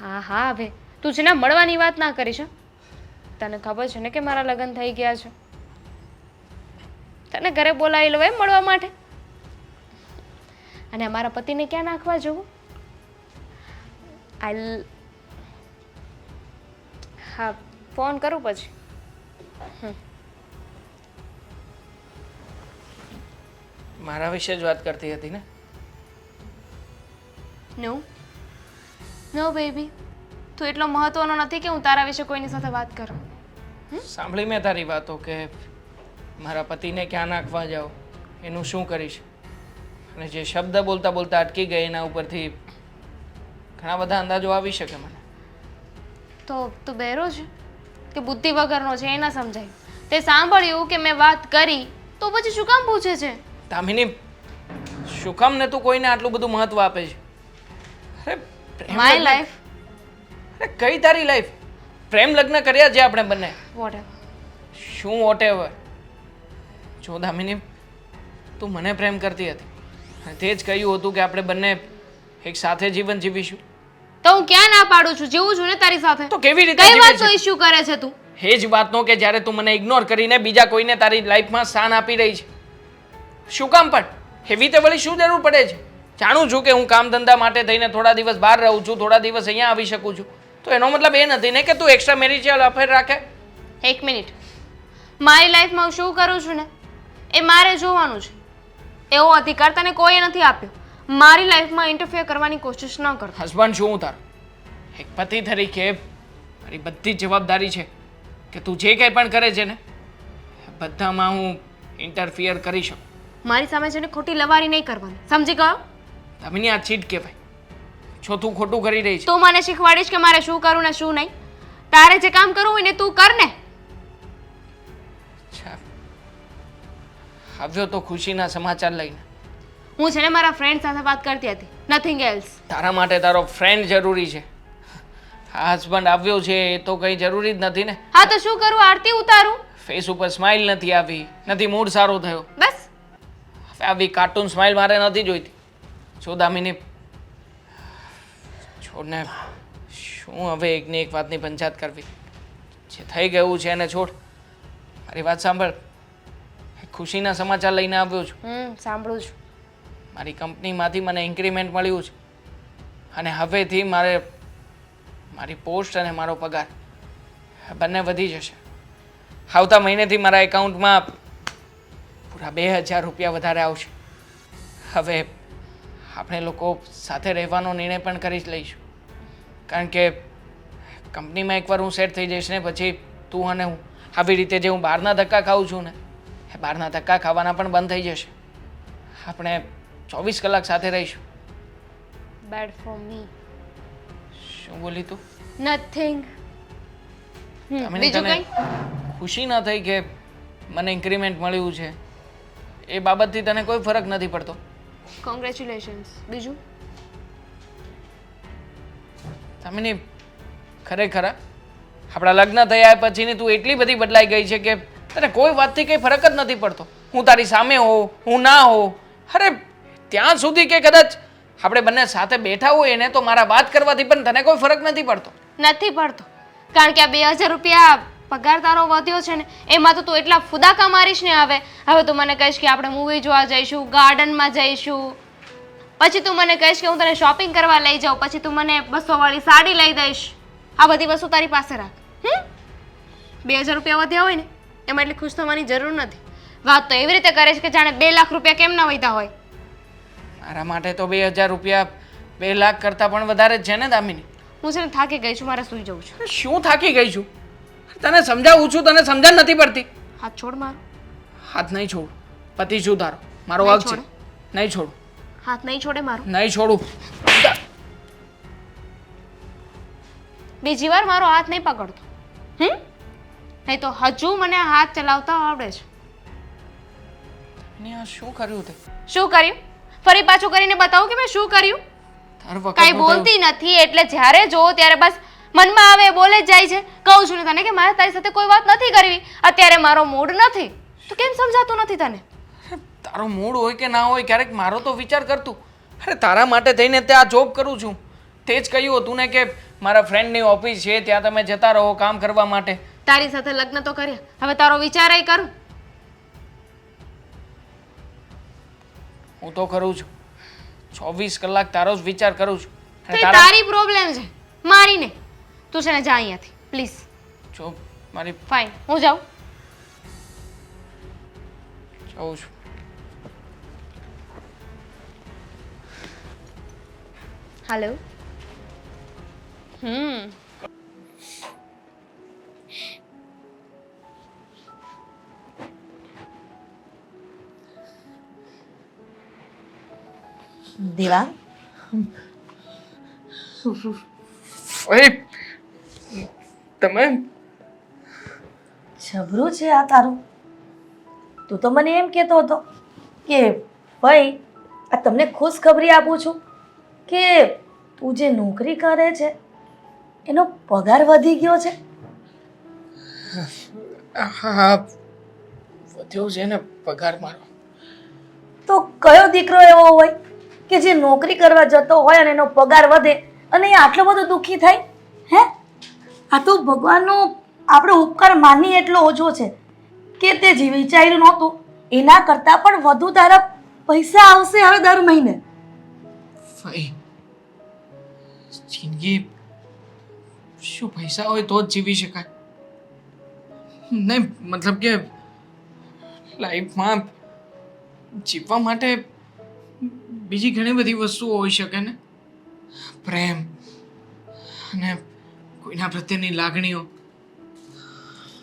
હા હા હવે તું છે ને મળવાની વાત ના કરીશ હં? તને ખબર છે ને કે મારા લગ્ન થઈ ગયા છે. તને ઘરે બોલાવી લો એમ મળવા માટે. અને અમારા પતિને ક્યાં નાખવા જવું? હા ફોન કરું પછી. મારા વિશે જ વાત કરતી હતી ને? નો નો બેબી, તું એટલો મહત્વનો નથી કે હું તારા વિશે કોઈની સાથે વાત કરું. સાંભળી મેં તારી વાતો કે મારા પતિને ક્યાં નાખવા જાઓ, એનું શું કરીશ, અને જે શબ્દ બોલતા બોલતા અટકી ગઈ એના ઉપરથી ઘણા બધા અંદાજો આવી શકે મને. તો તું બહેરો છે કે બુદ્ધિ વગરનો છે એ ના સમજાય. તે સાંભળ્યું કે મેં વાત કરી તો પછી શું કામ પૂછે છે? દામિની, શું કામ ને તું કોઈને આટલું બધું મહત્વ આપે છે? અરે પ્રેમ માય લગ્ન- લાઈફ અરે કઈ તારી લાઈફ? પ્રેમ લગ્ન કર્યા છે આપણે બંને. વોટએવર. શું વોટેવર? જો દામિની, તું મને પ્રેમ કરતી હતી અને તે જ કહ્યું હતું કે આપણે બંને એક સાથે જીવન જીવીશું. તો હું ક્યાં ના પાડું છું? જીવું છું ને તારી સાથે. તો કેવી રીતે કઈ જીવે વાતનો છે? ઇશ્યુ કરે છે તું? એ જ વાતનો કે જ્યારે તું મને ઇગ્નોર કરીને બીજા કોઈને તારી લાઈફમાં સ્થાન આપી રહી છે. શું કામ પણ? એવી તે વળી શું જરૂર પડે છે? જાણું છું કે હું કામ ધંધા માટે થઈને થોડા દિવસ બહાર રહું છું, થોડા દિવસ અહીંયા આવી શકું છું, તો એનો મતલબ એ નથી ને કે તું એક્સ્ટ્રા મેરિજિયલ અફેર રાખે. એક મિનિટ, મારી લાઈફમાં હું શું કરું છું ને એ મારે જોવાનું છે. એવો અધિકાર તને કોઈએ નથી આપ્યો. મારી લાઈફમાં ઇન્ટરફિયર કરવાની કોશિશ ન કર. હસબન્ડ છું હું તારો. એક પતિ તરીકે મારી બધી જ જવાબદારી છે કે તું જે કંઈ પણ કરે છે ને બધામાં હું ઇન્ટરફિયર કરી શકું. મારી સામે છે ને ખોટી લવારી નહીં કરવાની, સમજી ગયો? દામિની, આ ચીટ કહેવાય. જો તું ખોટું કરી રહી છે. તું મને શીખવાડીશ કે મારે શું કરવું ને શું નહીં? તારે જે કામ કરવું હોય ને તું કર ને. અચ્છા, આવ્યો તો ખુશીના સમાચાર લઈને. હું છે ને મારા ફ્રેન્ડ સાથે વાત કરતી હતી, નથિંગ એલ્સ. તારા માટે તારો ફ્રેન્ડ જરૂરી છે. આ હસબન્ડ આવ્યો છે એ તો કંઈ જરૂરી જ નથી ને. હા તો શું કરું? આરતી ઉતારું? ફેસ ઉપર સ્માઇલ નથી આવી, નથી મૂડ સારો થયો. બસ. હવે આવી કાર્ટૂન સ્માઇલ મારે નથી જોઈતી. જો દામિની, છોડને. શું હવે એકની એક વાતની પંચાયત કરવી? જે થઈ ગયું છે એને છોડ. મારી વાત સાંભળ. ખુશીના સમાચાર લઈને આવ્યો છું. સાંભળું છું. મારી કંપનીમાંથી મને ઇન્ક્રીમેન્ટ મળ્યું છે અને હવેથી મારી પોસ્ટ અને મારો પગાર બંને વધી જશે. આવતા મહિનેથી મારા એકાઉન્ટમાં પૂરા 2000 રૂપિયા વધારે આવશે. હવે આપણે લોકો સાથે રહેવાનો નિર્ણય પણ કરી જ લઈશું, કારણ કે કંપનીમાં એકવાર હું સેટ થઈ જઈશ ને પછી તું અને હું આવી રીતે જે હું બહારના ધક્કા ખાઉં છું ને એ બહારના ધક્કા ખાવાના પણ બંધ થઈ જશે. આપણે 24 કલાક સાથે રહીશું. Bad for me. શું બોલી તું? નથિંગ. તમે બીજું તને કંઈ? ખુશી ન થઈ કે મને ઇન્ક્રીમેન્ટ મળ્યું છે એ બાબતથી તને કોઈ ફરક નથી પડતો? કોંગ્રેચ્યુલેશન્સ. બીજું? દામિની, ખરેખર આપણા લગ્ન થયા પછીની તું એટલી બધી બદલાઈ ગઈ છે કે તને કોઈ વાતથી કંઈ ફરક જ નથી પડતો. હું તારી સામે હોઉં, હું ના હોઉં, અરે ત્યાં સુધી કે કદાચ આપણે બંને સાથે બેઠા હોય ને તો મારા વાત કરવાથી પણ તને કોઈ ફરક નથી પડતો. નથી પડતો, કારણ કે આ 2000 રૂપિયા પગાર તારો વધ્યો છે ને એમાં તો તું એટલા ફુદાકા મારીશ ને. હવે તું મને કહીશ કે આપણે મૂવી જોવા જઈશું, ગાર્ડનમાં જઈશું, પછી તું મને કહીશ કે હું તને શોપિંગ કરવા લઈ જાઉં, પછી તું મને 200 વાળી સાડી લઈ દઈશ. આ બધી વસ્તુ તારી પાસે રાખ. 2000 રૂપિયા વધ્યા હોય ને એમાં એટલી ખુશ થવાની જરૂર નથી. વાત તો એવી રીતે કરે છે કે જાણે 2 લાખ રૂપિયા કેમ ના વધ્યા હોય. મારા માટે તો 2000 રૂપિયા 2 લાખ કરતાં પણ વધારે જ છે ને દામિની. હું છે ને થાકી ગઈ છું, મારે સૂઈ જવું છું. શું થાકી ગઈ છું? તને સમજાવું છું, તને સમજણ નથી પડતી. હાથ છોડ મારો. હાથ નહીં છોડું. પતિ છું તારો, મારો નહીં હક છે. છોડે. નહીં છોડું. હાથ નહીં છોડે મારો. નહીં છોડું. બીજી વાર મારો હાથ નહીં પકડતો. નહીં તો હજુ મને હાથ ચલાવતા આવડે છે. ને આ શું કર્યું તે? શું કર્યું? ફરી પાછું કરીને બતાવું કે મેં શું કર્યું? દર વખત કાંઈ બોલતી નથી એટલે જ્યારે જોવો ત્યારે બસ મનમાં આવે એ બોલે જ જાય છે. કહું છું ને તને કે મારે તારી સાથે કોઈ વાત નથી કરવી, અત્યારે મારો મૂડ નથી. તો કેમ સમજાતું નથી તને? તારો મૂડ હોય કે ના હોય, ક્યારેક મારો તો વિચાર કરતું. અરે તારા માટે થઈને તે આ જોબ કરું છું, તે જ કહ્યું હતું ને કે મારા ફ્રેન્ડની ઓફિસ છે, ત્યાં તમે જતા રહો કામ કરવા માટે. તારી સાથે લગ્ન તો કર્યા, હવે તારો વિચાર એ કરું. હું તો કરું છું 24 કલાક તારો જ વિચાર કરું છું. તો એ તારી પ્રોબ્લેમ છે, મારી નહીં. તું છે ને જા અહીંયાથી પ્લીઝ. જો મારી ફાઇન, હું જાઉં. જાઉં છું. हेलो દેવાંગ, ઓય તમે જબરું છે આ તારું. તું તો મને એમ કહેતો હતો કે ભાઈ આ તમને ખુશખબરી આપું છું કે તું જે નોકરી કરે છે એનો પગાર વધી ગયો છે. હા વધ્યો છે ને પગાર મારો. તો કયો દીકરો એવો હોય કે જે નોકરી કરવા જતો હોય અને એનો પગાર વધે અને એ આટલો બધો દુઃખી થાય? હે, આ તો ભગવાનનો આપણો ઉપકાર માની એટલો ઓછો છે કે તે જે વિચાર્યું નહોતું એના કરતાં પણ વધુ તારા પૈસા આવશે હવે દર મહિને. ભાઈ જિંદગી શું પૈસા હોય તો જ જીવી શકાય? નહીં મતલબ કે લાઈફમાં જીવવા માટે બીજી ઘણી બધી વસ્તુઓ હોઈ શકે ને. પ્રેમ અને કોઈના પ્રત્યેની લાગણીઓ,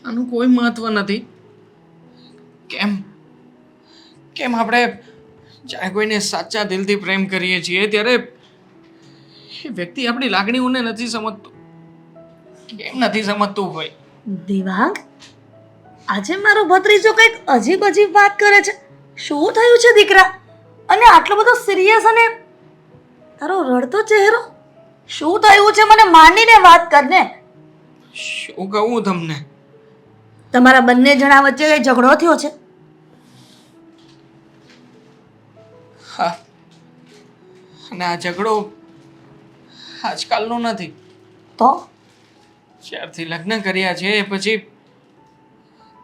આનું કોઈ મહત્વ નથી. કેમ કેમ આપણે જ્યારે કોઈને સાચા દિલથી પ્રેમ કરીએ છીએ ત્યારે એ વ્યક્તિ આપણી લાગણીઓને નથી સમજતું? કેમ નથી સમજતું હોય? દેવાંગ, આજે મારો ભત્રીજો કંઈક અજીબ અજીબ વાત કરે છે. શું થયું છે દીકરા? અને આટલો બધો સિરિયસ અને તારો રડતો ચહેરો શું થયું છે? મને માંડીને વાત કરને. શું કહું તમને? તમારા બંને જણા વચ્ચે કઈ ઝઘડો થયો છે? હા, અને આ ઝઘડો આજકાલનો નથી. તો જ્યારથી લગ્ન કર્યા છે એ પછી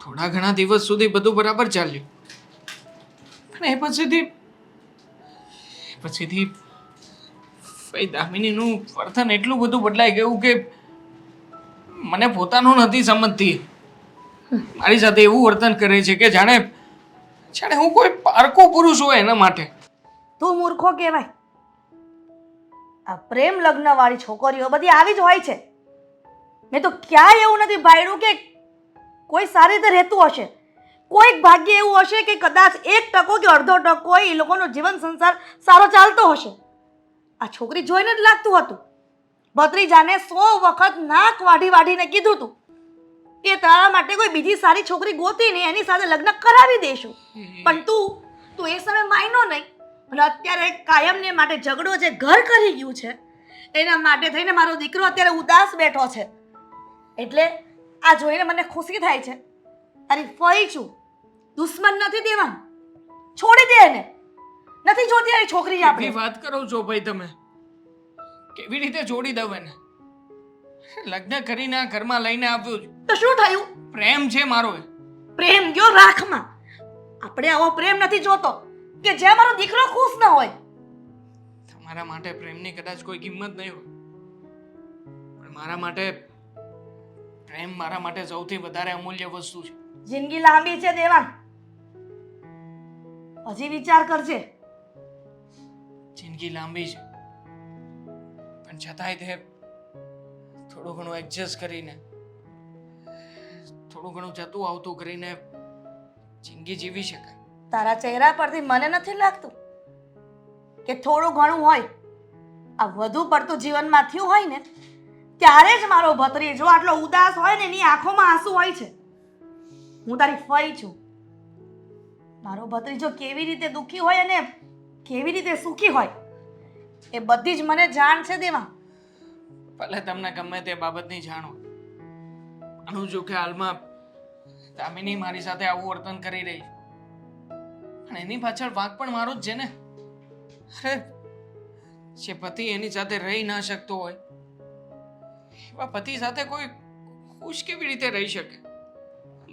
થોડા ઘણા દિવસ સુધી બધું બરાબર ચાલ્યું, પણ એ પછીથી ભાઈ દામિનીનું વર્તન એટલું બધું બદલાઈ ગયું કે મને પોતાનું નથી સમજતી. મારી સાથે એવું વર્તન કરે છે કે જાણે હું કોઈ પારકો પુરુષ હોય એના માટે. તું મૂર્ખો કહેવાય. આ પ્રેમ લગ્ન વાળી છોકરીઓ બધી આવી જ હોય છે. મેં તો ક્યાંય એવું નથી ભાળ્યું કે કોઈ સારી રીતે રહેતું હશે. કોઈક ભાગ્ય એવું હશે કે કદાચ 1% કે અડધો ટકો એ લોકોનો જીવન સંસાર સારો ચાલતો હશે. આ છોકરી જોઈને જ લાગતું હતું. ભત્રીજાને 100 વખત નાક વાઢીને કીધું તું કે તારા માટે કોઈ બીજી સારી છોકરી ગોતીને એની સાથે લગ્ન કરાવી દઈશું, પણ તું એ સમય માયનો નહીં. અને અત્યારે કાયમને માટે ઝઘડો જે ઘર કરી ગયું છે એના માટે થઈને મારો દીકરો અત્યારે ઉદાસ બેઠો છે. એટલે આ જોઈને મને ખુશી થાય છે. તારી ફઈ છું, દુશ્મન નથી દેવા. છોડી દે એને. નથી જોતી આવી છોકરી આપણે. વાત કરો છો ભાઈ તમે? કેવી રીતે છોડી દઉં એને? લગ્ન કરીને આ ઘરમાં લઈને આવ્યો છું તો શું થયું? પ્રેમ છે મારો. પ્રેમ ગયો રાખમાં. આપણે આવો પ્રેમ નથી જોતો કે જ્યાં મારો દીકરો ખુશ ન હોય. તમારા માટે પ્રેમની કદાચ કોઈ કિંમત નહીં હોય, પણ મારા માટે પ્રેમ મારા માટે સૌથી વધારે અમૂલ્ય વસ્તુ છે. જિંદગી લાંબી છે દેવાંગ, હજી વિચાર કરજે. જિંદગી લાંબી છે, પણ છતાંય તે થોડું ઘણું એડજસ્ટ કરીને, થોડું ઘણું જતું આવતું કરીને જિંદગી જીવી શકાય. તારા ચહેરા પરથી મને નથી લાગતું કે થોડું ઘણું હોય. આ વધુ પડતું જીવનમાં થયું હોય ને ત્યારે જ મારો ભત્રીજો આટલો ઉદાસ હોય ને એની આંખોમાં આંસુ હોય છે. હું તારી ફઈ છું. મારો ભત્રીજો કેવી રીતે દુઃખી હોય અને કેવી રીતે સુખી હોય એ બધી જ મને જાણ છે દેવા. ભલે તમને ગમે તે બાબતની જાણો, માનું છું કે હાલમાં દામિની મારી સાથે આવું વર્તન કરી રહી છે, અને એની પાછળ વાંક પણ મારો જ છે ને. અરે જે પતિ એની સાથે રહી ન શકતો હોય એવા પતિ સાથે કોઈ ખુશ કેવી રીતે રહી શકે?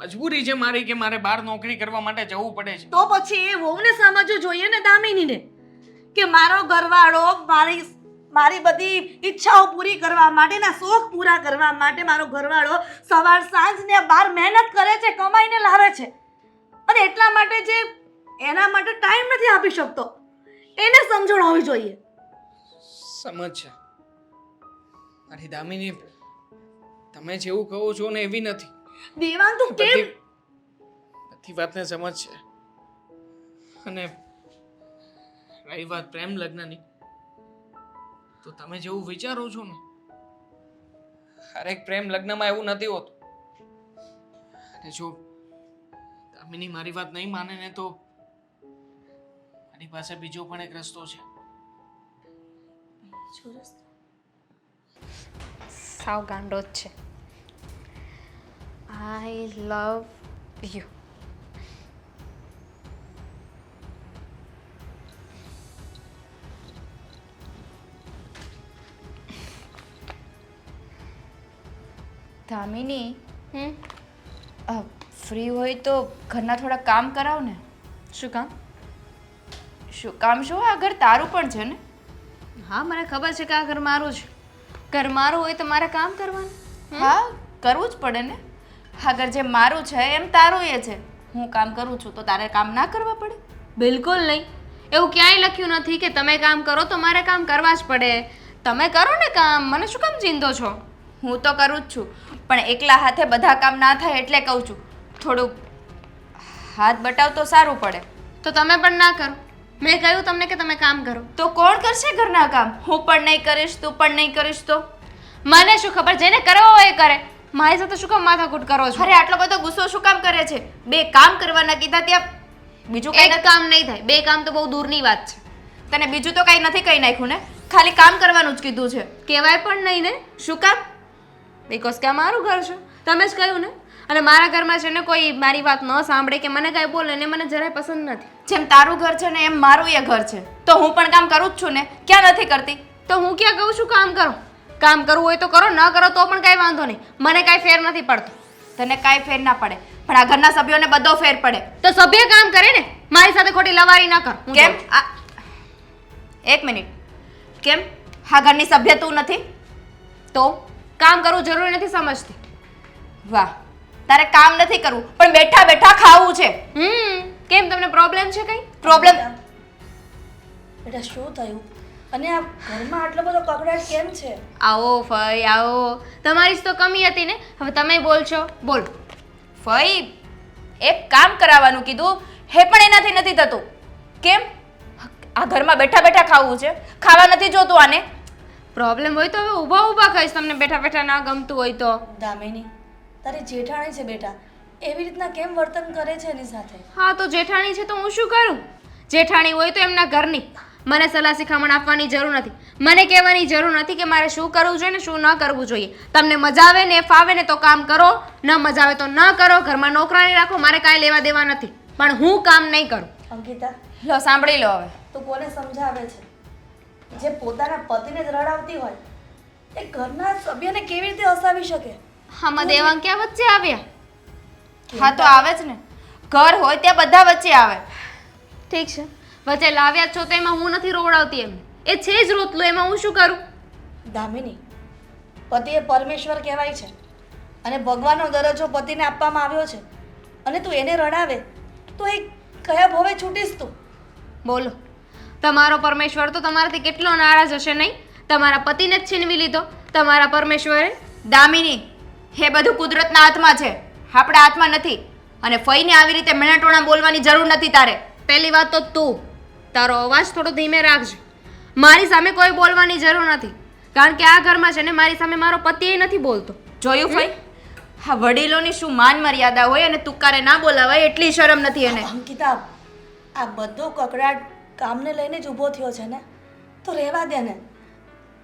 મજબૂરી છે મારી કે મારે બહાર નોકરી કરવા માટે જવું પડે છે. તો પછી એ વહુને સમજવું જોઈએ ને દામિનીને, કે મારો ઘરવાળો મારી બધી ઈચ્છાઓ પૂરી કરવા માટે, ના શોખ પૂરા કરવા માટે મારો ઘરવાળો સવાર સાંજ ને બહાર મહેનત કરે છે, કમાઈને લાવે છે, અને એટલા માટે જે એના માટે ટાઈમ નથી આપી શકતો એને સમજણ હોવી જોઈએ. સમજ છે મારી દામિની, તમે જેવું કહો છો ને એવી નથી. દેવાંગ તું કેમ બધી વાતને સમજ છે. અને રહી વાત પ્રેમ લગ્નની, તો તમે જેવું વિચારો છો ને, હરેક પ્રેમ લગ્નમાં એવું નથી હોતું. અને જો દામિની મારી વાત નહીં માને ને, તો મારી પાસે બીજો પણ એક રસ્તો છે. સાવ ગાંડો જ છે. I love you. દામિની, હમ ફ્રી હોય તો ઘરના થોડા કામ કરાવ ને. શું કામ? શું કામ? શું આ ઘર તારું પણ છે ને? હા, મને ખબર છે કે આ ઘર મારું છે. ઘર મારું હોય તો મારે કામ કરવાનું. હા, કરવું જ પડે ને. આ ઘર જે મારું છે એમ તારું એ છે. હું કામ કરું છું તો તારે કામ ના કરવા પડે? બિલકુલ નહીં. એવું ક્યાંય લખ્યું નથી કે તમે કામ કરો તો મારે કામ કરવા જ પડે. તમે કરો ને કામ, મને શું કામ ચીંધો છો? હું તો કરું જ છું, પણ એકલા હાથે બધા કામ ના થાય એટલે કહું છું. થોડુંક હાથ બટાવ તો સારું પડે. તો તમે પણ ના કરો. મેં કહ્યું તમને કે તમે કામ કરો. તો કોણ કરશે ઘરના કામ? હું પણ નહીં કરીશ, તું પણ નહીં કરીશ તો? મને શું ખબર, જેને કરવો હોય એ કરે. મારી સાથે શું કામ માથાકૂટ કરો છો? અરે આટલો બધો ગુસ્સો શું કામ કરે છે? બે કામ કરવાના કીધા ત્યાં બીજું કઈ એક કામ નહીં થાય. બે કામ તો બહુ દૂરની વાત છે. તને બીજું તો કઈ નથી કહી નાખ્યું ને? ખાલી કામ કરવાનું જ કીધું છે. કહેવાય પણ નહીં ને. શું કામ? બિકોઝ કે આ મારું ઘર છે. તમે જ કહ્યું ને. અને મારા ઘરમાં છે ને કોઈ મારી વાત ન સાંભળે કે મને કાંઈ બોલે ને મને જરાય પસંદ નથી. જેમ તારું ઘર છે ને એમ મારું એ ઘર છે, તો હું પણ કામ કરું જ છું ને. ક્યાં નથી કરતી? તો હું ક્યાં કહું છું કામ કરો? કામ કરવું હોય તો કરો, ન કરો તો પણ કાંઈ વાંધો નહીં. મને કાંઈ ફેર નથી પડતો. તને કાંઈ ફેર ના પડે, પણ આ ઘરના સભ્યોને બધો ફેર પડે. તો સભ્ય કામ કરે ને, મારી સાથે ખોટી લવારી ના કર. હું કેમ? જાઉં. એક મિનિટ. કેમ? આ ઘરની સભ્ય તું નથી? તો કામ કરવું જરૂરી નથી સમજતી. વાહ, તારે કામ નથી કરવું પણ બેઠા બેઠા ખાવું છે. કેમ, તમને પ્રોબ્લેમ છે કઈ? પ્રોબ્લેમ? બેટા શું થયું? અને આ ઘરમાં આટલો બધો કકડાટ કેમ છે? આવો ફઈ આવો. તમારી જ તો કમી હતી ને. હવે તમે બોલશો, બોલ. ફઈ, એક કામ કરાવવાનું કીધું, હે પણ એનાથી નથી થતું. કેમ? આ ઘરમાં બેઠા બેઠા ખાવું છે, ખાવા નથી જોતું આને? પ્રોબ્લેમ હોય તો હવે ઊભા ઊભા કહીશ. તમને બેઠા બેઠા ના ગમતું હોય તો. દામિની, તારી જેઠાણી છે બેટા, એવી રીતના કેમ વર્તન કરે છે એની સાથે? હા, તો જેઠાણી છે તો હું શું કરું? જેઠાણી હોય તો એમના ઘરની. મને સલાહ શિખામણ આપવાની જરૂર નથી. મને કહેવાની જરૂર નથી કે મારે શું કરવું જોઈએ ને શું ન કરવું જોઈએ. તમને મજા આવે ને ફાવે ને તો કામ કરો, ન મજા આવે તો ન કરો. ઘરમાં નોકરાણી રાખો, મારે કાંઈ લેવા દેવા નથી. પણ હું કામ નહીં કરું. અંકિતા, લો સાંભળી લો હવે. તું કોને સમજાવે છે? જે પોતાના પતિને જ રડાવતી હોય એ ઘરના સભ્યને કેવી રીતે હસાવી શકે? આમાં દેવાંગ ક્યાં વચ્ચે આવ્યા? હા તો આવે જ ને. ઘર હોય ત્યાં બધા વચ્ચે આવે. ઠીક છે, વચ્ચે લાવ્યા જ છો તો એમાં હું નથી રોવડાવતી એમને. એ છે જ રોતલું, એમાં હું શું કરું? દામિની, પતિ એ પરમેશ્વર કહેવાય છે અને ભગવાનનો દરજ્જો પતિને આપવામાં આવ્યો છે, અને તું એને રડાવે તો એ કયા ભવે છૂટીશ તું? બોલો, તમારો પરમેશ્વર તો તમારાથી કેટલો નારાજ હશે નહીં? તમારા પતિને જ છીનવી લીધો તમારા પરમેશ્વરે. દામિની, એ બધું કુદરતના હાથમાં છે, આપણા હાથમાં નથી. અને ફઈને આવી રીતે મેણાટોણા બોલવાની જરૂર નથી તારે. પહેલી વાત તો તું તારો અવાજ થોડો ધીમે રાખજે. મારી સામે કોઈ બોલવાની જરૂર નથી, કારણ કે આ ઘરમાં છે ને મારી સામે મારો પતિ એ નથી બોલતો. જોયું ફઈ? હા, વડીલોની શું માન મર્યાદા હોય અને તુક્કારે ના બોલાવાય એટલી શરમ નથી એને. અંકિતા, આ બધો કકડાટ કામને લઈને જ ઊભો થયો છે ને, તો રહેવા દે ને.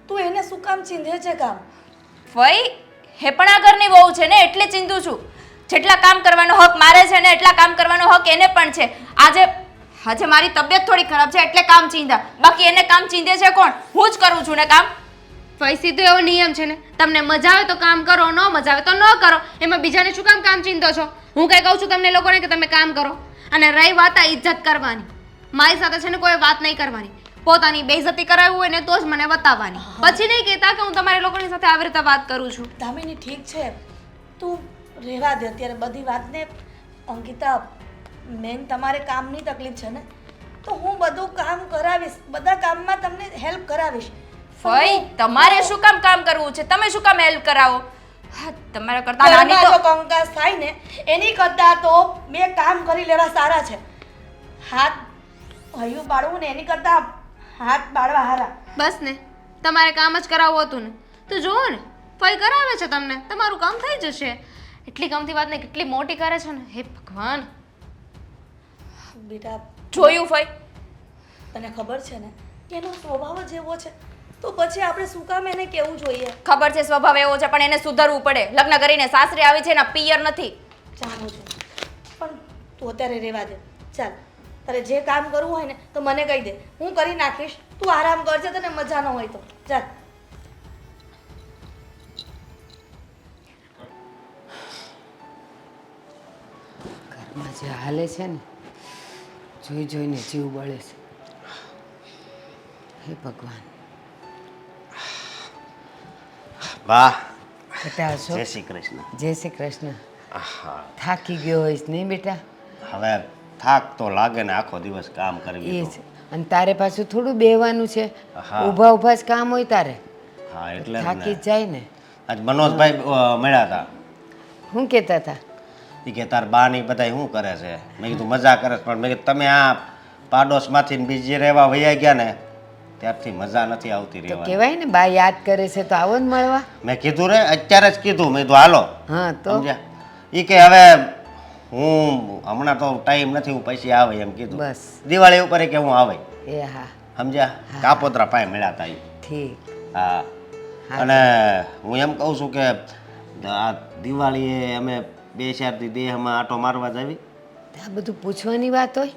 તું એને શું કામ ચીંધે છે કામ? ફઈ, હે પણ આ ઘરની વહુ છે ને એટલે ચિંતું છું. જેટલા કામ કરવાનો હક મારે છે ને એટલા કામ કરવાનો હક એને પણ છે. આજે આજે મારી તબિયત થોડી ખરાબ છે એટલે કામ ચીંધા, બાકી એને કામ ચીંધે છે કોણ? હું જ કરું છું ને કામ. ભાઈ સીધો એવો નિયમ છે ને, તમને મજા આવે તો કામ કરો, ન મજા આવે તો ન કરો. એમાં બીજાને શું કામ ચીંધો છો? હું કઈ કહું છું તમને લોકોને કે તમે કામ કરો. અને રહી વાત આ ઇજ્જત કરવાની, મારી સાથે છે ને કોઈ વાત નહીં કરવાની. પોતાની બેઇજ્જતી કરાવી હોય ને તો જ મને બતાવવાની, પછી નહીં કહેતા કે હું તમારી લોકોની સાથે આવી રીતે વાત કરું છું. દામિની ઠીક છે, તું રહેવા દે અત્યારે બધી વાતને. અંકિતા, મેન તમારે કામની તકલીફ છે ને, તો હું બધું કામ કરાવીશ, બધા કામમાં તમને હેલ્પ કરાવીશ. ફઈ, તમારે શું કામ કરવું છે? તમે શું કામ હેલ્પ કરાવો? હા, તમારા કરતા નાની ઘરમાં તો જો કંકાસ થાય ને એની કરતાં તો બે કામ કરી લેવા સારા છે. હાથ હૈયું બાળવું ને એની કરતાં હાથ બાળવા હારા. બસ ને, તમારે કામ જ કરાવવું હતું ને તો જુઓ ને, ફઈ કરાવે છે તમને, તમારું કામ થઈ જશે. એટલી કામથી વાતને કેટલી મોટી કરે છે ને, હે ભગવાન. બેટા, જોયું ફઈ? તને ખબર છે ને એનો સ્વભાવ જ એવો છે, તો પછી આપણે શું કામ એને કેવું જોઈએ? ખબર છે સ્વભાવ એવો છે, પણ એને સુધરવું પડે. લગ્ન કરીને સાસરે આવી છે ને પિયર નથી. જાણું છું, પણ તું અત્યારે રહેવા દે. ચાલ, તારે જે કામ કરવું હોય ને તો મને કહી દે, હું કરી નાખીશ. તું આરામ કરજે, તને મજા ન હોય તો. ચાલ. ઘરમાં જે હાલે છે ને, જોઈ જોઈને જીવ બળે છે. હે ભગવાન. વાહ, બેટા અશોક, જય શ્રી કૃષ્ણ. જય શ્રી કૃષ્ણ. આહા, થાકી ગયો હોઈશ નહીં બેટા? હવે થાક તો લાગે ને, આખો દિવસ કામ કરી એ જ. અને તારે પાછું થોડું બેહવાનું છે, હા. ઊભા ઊભા જ કામ હોય તારે, હા, એટલે જ થાકી ને. જ જાય ને. આજ મનોજભાઈ મળ્યા હતા. શું કહેતા હતા? એ કે તાર બા ની બધા શું કરે છે. મેં કીધું મજા કરે છે, પણ મેં કીધું તમે આ પાડોશમાંથી બીજી રહેવા વૈયા ગયા ને ત્યારથી મજા નથી આવતી તો રહેવાની. કહેવાય ને, બા યાદ કરે છે તો આવો જ મળવા. મેં કીધું રે, અત્યારે જ કીધું. મેં કીધું હાલો. હા તો સમજ્યા? એ કે હવે હું હમણાં તો ટાઈમ નથી, હું પછી આવે એમ કીધું. બસ. દિવાળી ઉપર કે હું આવે. એ હા, સમજ્યા? કાપોદ્રા પાસે મળ્યા હતા ઈ. ઠીક. હા. હા. અને હું એમ કહું છું કે આ દિવાળીએ અમે 2-4 દી દેહમાં આટો મારવા જાવી. આ બધું પૂછવાની વાત હોય?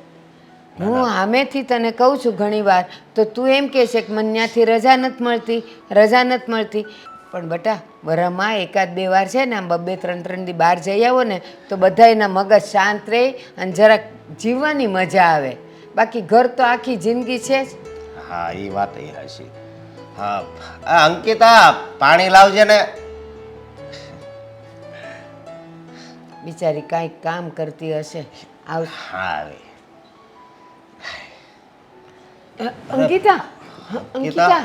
હું સામેથી તને કહું છું ઘણી વાર, તો તું એમ કહે છે કે મને ત્યાંથી રજા નથી મળતી. પણ બટા, વરમાં 1-2 વાર છે ને, આમ 2-3 દી બહાર જઈ આવો ને તો બધા એના મગજ શાંત રહે અને જરાક જીવવાની મજા આવે. બાકી ઘર તો આખી જિંદગી છે જ. હા, એ વાત એ હશે. હા, આ અંકિતા પાણી લાવજે ને. બિચારી કાંઈક કામ કરતી હશે. આવ. હા, આવે. અંકિતા, અંકિતા,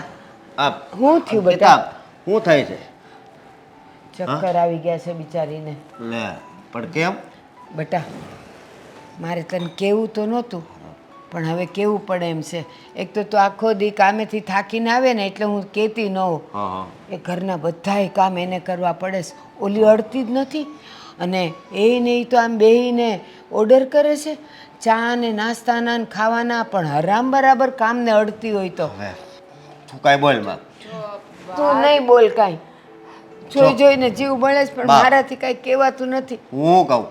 આ શું થયું બેટા? અંકિતા, શું થાય છે? ચક્કર આવી ગયા છે બિચારીને. લે, પણ કેમ? બેટા, મારે તને કહેવું તો નહોતું, પણ હવે કહેવું પડે એમ છે. એક તો તું આખો દી કામેથી થાકીને આવે ને એટલે હું કહેતી ન હોઉં. હા, હા. એ ઘરના બધાય કામ એને કરવા પડે છે. ઓલી અડતી જ નથી. અને એ નહીં તો આમ બેહીને ઓર્ડર કરે છે ચા ને નાસ્તાના ને ખાવાના, પણ હરામ બરાબર કામને અડતી હોય તો. હવે તું કાંઈ બોલ માં. તું નહીં બોલ કાંઈ. જોઈ જોઈને જીવ બળે છે, પણ બા. મારાથી કાંઈ કહેવાતું નથી. હું કહું,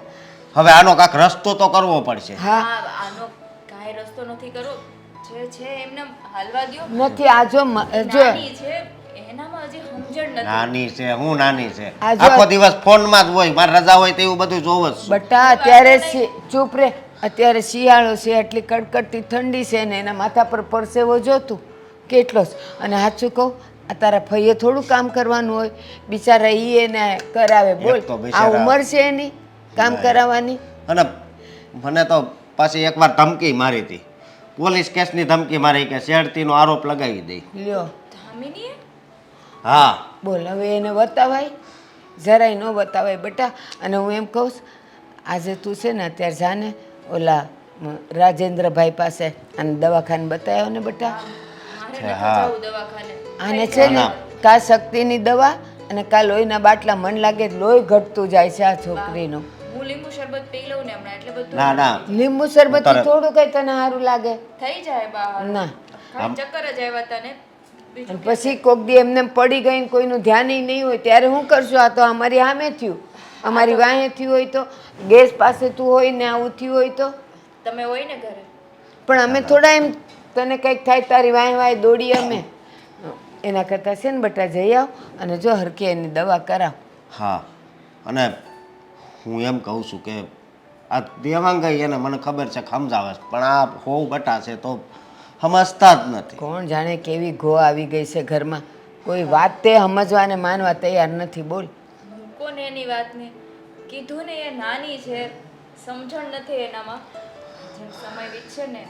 હવે આનો કાંઈક રસ્તો તો કરવો પડશે. હા, આનો કાંઈ રસ્તો નથી કરો. જે છે એમને હાલવા દ્યો. નથી. આ જો નાની છે, એનામાં હજી સમજણ નથી. નાની છે, હું નાની છે. આ જો- આખો દિવસ ફોનમાં જ હોય. મારે રજા હોય તો એવું બધું જોવું જ. બટા, અત્યારે ચૂપ રે. અત્યારે શિયાળો છે, એટલી કડકડતી ઠંડી છે ને એના માથા પર પરસેવો જોતું કેટલો જ. અને સાચું કહું, આ તારા ફઈએ થોડું કામ કરવાનું હોય, બિચારા ઈ એને કરાવે. બોલ, તો આ બિચારા- ઉંમર છે એની કામ કરાવવાની. અને મને તો પાછી એકવાર ધમકી મારી હતી, પોલીસ કેસની ધમકી મારી કે શેરતીનો આરોપ લગાવી દઈ. લ્યો, ધામીની હા, બોલ, હવે એને બતાવાય? જરાય ન બતાવાય બેટા. અને હું એમ કહું છું, આજે તું છે ને અત્યારે જાને ઓલા રાજેન્દ્રભાઈ પાસે અને દવાખાને બતાવ્યો ને બેટા. મારે છે, નથી હા. જવું દવાખાને. આને છે ને કા શક્તિની દવા અને કા લોહીના બાટલા. મન લાગે લોહી ઘટતું જાય છે આ છોકરીનું. હું લીંબુ શરબત પી લઉં ને હમણાં, એટલે બધું ના ના, લીંબુ શરબત તારે- થોડું કઈ તને સારું લાગે? થઈ જાય બહાર. ના. ખાલી ચક્કર જ આવ્યા હતા ને. અને પછી કોક દી એમને પડી ગઈ ને કોઈનું ધ્યાન નહીં હોય ત્યારે શું કરશું? આ તો અમારી સામે થયું, અમારી વાંહે થયું હોય તો, ગેસ પાસે તું હોય ને આવું થયું હોય તો. તમે હોય ને ઘરે પણ અમે થોડા એમ તને કંઈક થાય તારી વાય વાય દોડી અમે એના કરતાં છે ને બટા જઈ આવ અને જો હરખી એની દવા કરાવ. હા, અને હું એમ કહું છું કે આ દેવાંગાઈ એને મને ખબર છે સમજાવે છે, પણ આ હોવ બટા છે તો સમજતા જ નથી. કોણ જાણે કેવી ગો આવી ગઈ છે ઘરમાં, કોઈ વાત તે સમજવા ને માનવા તૈયાર નથી. બોલ. કોને એની વાતને કીધું ને, એ નાની છે, સમજણ નથી એનામાં. જેમ સમય વીતશે ને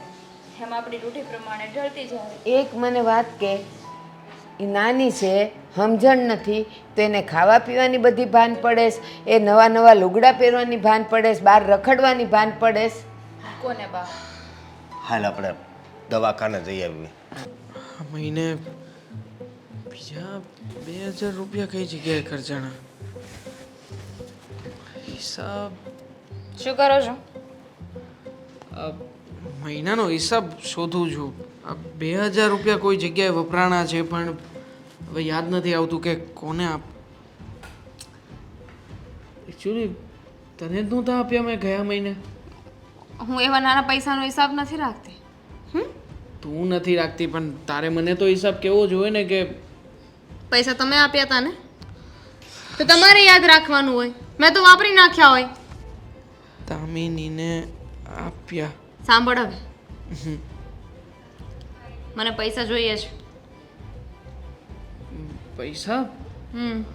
એમ આપણી રૂઢિ પ્રમાણે ઢળતી જાય. એક મને વાત કે એ નાની છે, સમજણ નથી તો એને ખાવા પીવાની બધી ભાન પડેસ, એ નવા નવા લુગડા પહેરવાની ભાન પડેસ, બહાર રખડવાની ભાન પડેસ. કોને બા? હાલ આપણે દવાખાને જઈ આવીએ. આ મહિને બીજા 2000 રૂપિયા કઈ જગ્યાએ ખર્ચાણા? હિસાબ શું કરો છો? આ મહિનાનો હિસાબ શોધું છું. આ 2000 રૂપિયા કોઈ જગ્યાએ વપરાણા છે, પણ હવે યાદ નથી આવતું કે કોને એકચ્યુઅલી તને જ નહોતા આપ્યા મેં ગયા મહિને. હું એવા નાના પૈસાનો હિસાબ નથી રાખતી. તું નથી રાખતી, પણ તારે મને તો હિસાબ કેવો જોઈએ ને કે પૈસા તમે આપ્યા હતા ને, તો તમારે યાદ રાખવાનું હોય. મેં તો વાપરી નાખ્યા હોય. દામિનીને આપ્યા. સાંભળ હવે, મને પૈસા જોઈએ છે. પૈસા?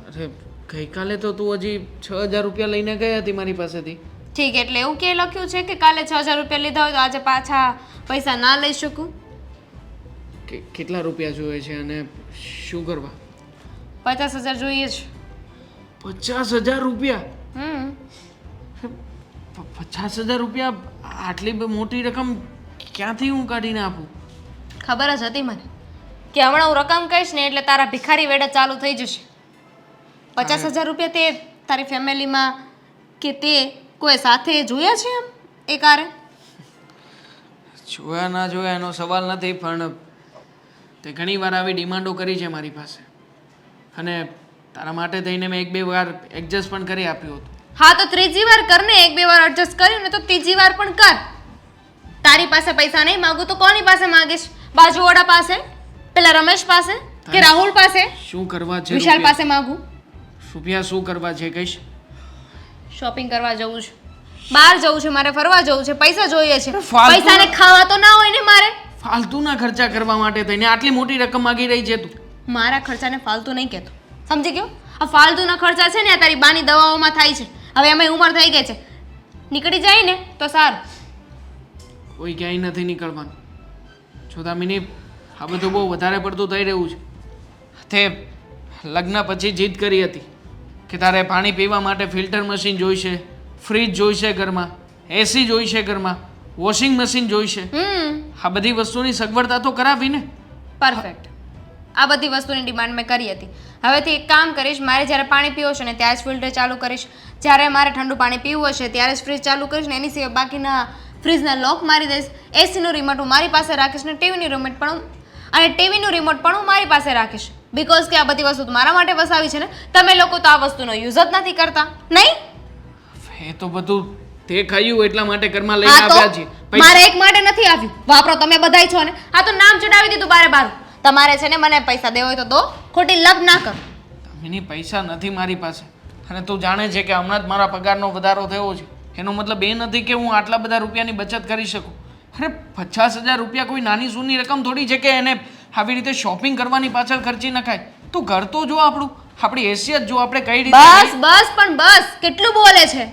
અરે ગઈકાલે તો તું હજી 6000 રૂપિયા લઈને ગઈ હતી મારી પાસેથી. ઠીક, એટલે એવું કે લખ્યું છે કે કાલે 6000 રૂપિયા લીધા હોય તો આજે પાછા પૈસા ના લઈ શકું? કેટલા રૂપિયા જોઈએ છે અને શું કરવા? 50000 જોઈએ છે. 50000 રૂપિયા? 50000 રૂપિયા? આટલી મોટી રકમ ક્યાંથી હું કાઢીને આપું? ખબર જ હતી મને કે હમણાં હું રકમ કહીશ ને એટલે તારા ભિખારી વેડા ચાલુ થઈ જશે. 50000 રૂપિયા તે તારી ફેમિલીમાં કે તે કોઈ સાથે જોયા છે એમ એકારે? જોયા ના જોયા એનો સવાલ નથી, પણ તે ઘણી વાર આવી ડિમાન્ડો કરી છે મારી પાસે, અને તારા માટે થઈને મેં 1-2 વાર એડજસ્ટ પણ કરી આપ્યું હતું. હા, તો ત્રીજી વાર કર ને. 1-2 વાર એડજસ્ટ કર્યું ને તો ત્રીજી વાર પણ કર. તારી પાસે પૈસા નહીં માગું તો કોની પાસે માગીશ? બાજુવાળા પાસે, પેલા રમેશ પાસે, કે રાહુલ પાસે, શું કરવા છે? વિશાલ પાસે માગું? રૂપિયા શું કરવા છે કહીશ? શોપિંગ કરવા જવું છે, બહાર જવું છે, મારે ફરવા જવું છે, પૈસા જોઈએ છે. ફાલતુ- પૈસાને ખાવા તો ના હોય ને મારે. ફાલતુના ખર્ચા કરવા માટે થઈને આટલી મોટી રકમ માગી રહી છે તું. મારા ખર્ચાને ફાલતુ નહીં કહેતો, સમજી ગયો? આ ફાલતુના ખર્ચા છે ને આ તારી બાની દવાઓમાં થાય છે. હવે એમાં ઉંમર થઈ ગઈ છે, નીકળી જાય ને તો સારું. કોઈ ક્યાંય નથી નીકળવાનું. જો દામિની, આ બધું બહુ વધારે પડતું થઈ રહ્યું છે. તે લગ્ન પછી જીદ કરી હતી કે તારે પાણી પીવા માટે ફિલ્ટર મશીન જોઈશે, ફ્રીજ જોઈશે ઘરમાં, એસી જોઈશે ઘરમાં, વોશિંગ મશીન જોઈશે. આ બધી વસ્તુની સગવડતા તો કરાવી ને. પરફેક્ટ. આ બધી વસ્તુની ડિમાન્ડ મેં કરી હતી. હવેથી એક કામ કરીશ, મારે જ્યારે પાણી પીવું હશે ને ત્યારે જ ફિલ્ટર ચાલુ કરીશ, જ્યારે મારે ઠંડુ પાણી પીવું હશે ત્યારે જ ફ્રીજ ચાલુ કરીશ, ને એની સિવાય બાકીના ફ્રીજના લોક મારી દઈશ. એસીનું રિમોટ હું મારી પાસે રાખીશ ને ટીવીનું રિમોટ પણ હું મારી પાસે રાખીશ. બીકોઝ કે આ બધી વસ્તુ મારા માટે વસાવી છે ને. તમે લોકો તો આ વસ્તુનો યુઝ જ નથી કરતા, નહીં? એ તો બધું તે ખાયું એટલા માટે ઘરમાં લઈને હા, આવ્યા છે. તો મારે એક માટે નથી આવ્યું. વાપરો તમે બધાય છો ને. આ તો નામ ચડાવી દીધું બારે બાર. તમારે છે ને મને પૈસા દેવા હોય તો દો, ખોટી લપ ના કર. દામિની, પૈસા નથી મારી પાસે, અને તું જાણે છે કે હમણાં જ મારા પગારનો વધારો થયો છે. એનો મતલબ એ નથી કે હું આટલા બધા રૂપિયાની બચત કરી શકું. અરે 50000 રૂપિયા કોઈ નાની સૂની રકમ થોડી છે કે એને આવી રીતે શોપિંગ કરવાની પાછળ ખર્ચી નખાય. તું ઘર તો જો આપણું, આપણી હેસિયત જો આપણે કઈ રીતે. બસ પણ બસ, કેટલું બોલે છે?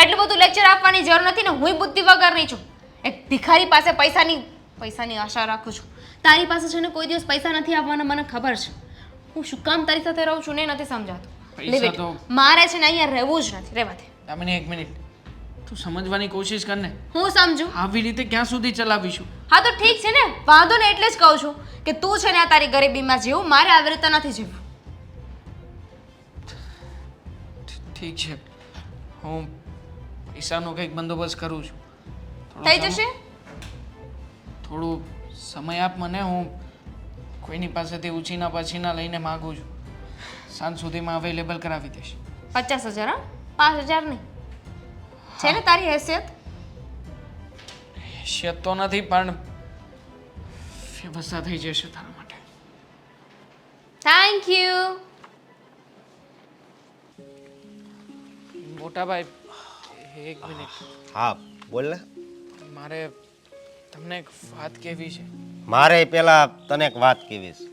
એટલું બધું લેક્ચર આપવાની જરૂર નથી ને. હું બુદ્ધિ વગરની છું. એક ભિખારી પાસે પૈસાની આશા રાખું છું. તારી પાસે છે ને કોઈ દિવસ પૈસા નથી આવવાના, મને ખબર છે. હું શું કામ તારી સાથે રહું છું ને નથી સમજાતું. પૈસા Leave it. તો- મારે છે ને અહીંયા રહેવું જ નથી, રહેવા દે. દામિની, એક મિનિટ, તું સમજવાની કોશિશ કર ને. હું સમજુ. આવી રીતે ક્યાં સુધી ચલાવીશું? હા તો ઠીક છે ને, વાંધો ને. એટલે જ કહું છું કે તું છે ને આ તારી ગરીબીમાં જીવું, મારે આવી રીતે નથી જીવવું. ઠીક છે, હું પૈસાનો કંઈક બંદોબસ્ત કરું છું. થઈ જશે. થોડું સમય આપ મને. હું કોઈની પાસેથી ઉછીના પછીના લઈને માગું છું. સાંજ સુધીમાં અવેલેબલ કરાવી દઈશ. 50000? હા, 5000 નહીં. છે ને તારી હેસિયત? હેસિયત તો નથી પણ વ્યવસ્થા થઈ જશે તારા માટે. Thank you. મોટા ભાઈ એક મિનિટ, હા બોલ ને. મારે તમને એક વાત કહેવી છે. મારે પેલા તને એક વાત કહેવી છે.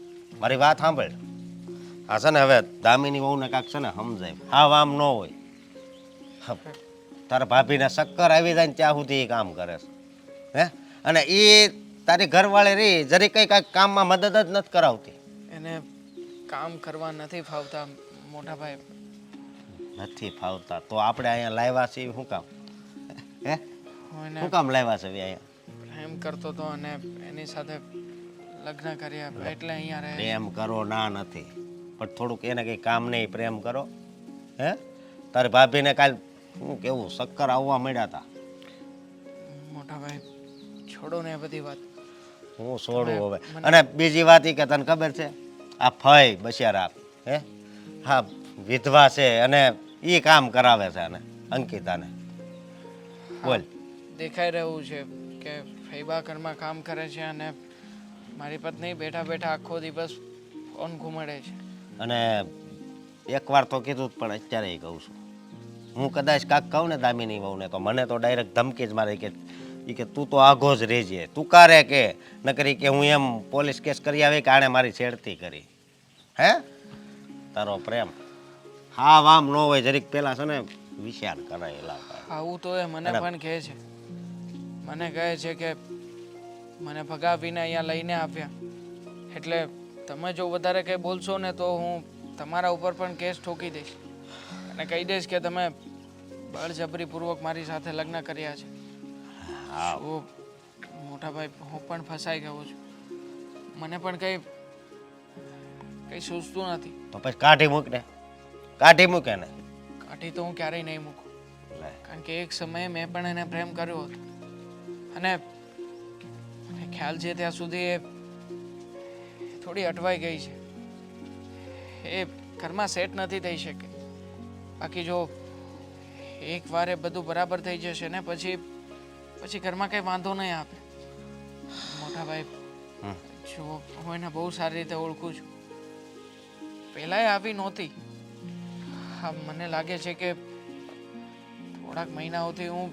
મારી વાત સાંભળ. આ છે ને હવે દામિની વહુને કાંક છે ને સમજાય, હા આમ ન હોય. તારા ભાભીને શક્કર આવી જાય ને ત્યાં સુધી એ કામ કરે છે, હે? અને એ તારી ઘરવાળી રહી જરી કંઈ કાંઈક કામમાં મદદ જ નથી કરાવતી. એને કામ કરવા નથી ફાવતા મોટા ભાઈ. નથી ફાવતા તો આપણે અહીંયા લાવ્યા છીએ શું કામ? હે હું એને શું કામ લાવ્યા છે અહીંયા? પ્રેમ કરતો હતો અને એની સાથે લગ્ન કર્યા એટલે અહીંયા રહે છે. પ્રેમ કરો ના નથી, પણ થોડુંક એને કંઈ કામ નહીં, પ્રેમ કરો. હે તારી ભાભીને કાલ શું કેવું શક્કર આવવા મળ્યા હતા. મોટા ભાઈ છોડો ને એ બધી વાત. હું છોડું હવે. અને બીજી વાત એ કે તને ખબર છે આ ફઈ બસિયારા, હે હા વિધવા છે અને એ કામ કરાવે છે અને અંકિતાને. બોલ. દેખાઈ રહ્યું છે કે ફૈબા ઘરમાં કામ કરે છે અને મારી પત્ની બેઠા બેઠા આખો દિવસ ફોન ઘુમાડે છે. અને એકવાર તો કીધું જ પણ અત્યારે કહું છું. હું કદાચ કાંક કહું ને દામિની વહુને તો મને તો ડાયરેક્ટ ધમકી જ મારે કે તું તો આઘો જ રહેજે, તું કારે કે નકરી કે હું એમ પોલીસ કેસ કરી આવી કે આણે મારી છેડતી કરી. હે તારો પ્રેમ હા વામ ન હોય જરીક પેલા છે ને વિચાર કરાયેલા. આવું તો એ મને પણ કહે છે. મને કહે છે કે મને ભગાવીને અહીંયા લઈને આવ્યા એટલે તમે જો વધારે કંઈ બોલશો ને તો હું તમારા ઉપર પણ કેસ ઠોકી દઈશ અને કહી દઈશ કે તમે બળજબરીપૂર્વક મારી સાથે લગ્ન કર્યા છે. શું મોટા ભાઈ હું પણ ફસાઈ ગયો છું. મને પણ કંઈ સૂઝતું નથી. તો પછી કાઢી મૂક ને, કાઢી મૂકે ને. કાઢી તો હું ક્યારેય નહીં મૂકું, કારણ કે એક સમયે મેં પણ એને પ્રેમ કર્યો હતો અને મને ખ્યાલ છે ત્યાં સુધી એ થોડી અટવાઈ ગઈ છે. એ ઘરમાં સેટ નથી થઈ શકે. બાકી જો એક વાર એ બધું બરાબર થઈ જશે ને પછી ઘરમાં કંઈ વાંધો નહીં આવે. મોટા ભાઈ જો હું એને બહુ સારી રીતે ઓળખું છું. પહેલાં આવી નહોતી. હા મને લાગે છે કે થોડાક મહિનાઓથી હું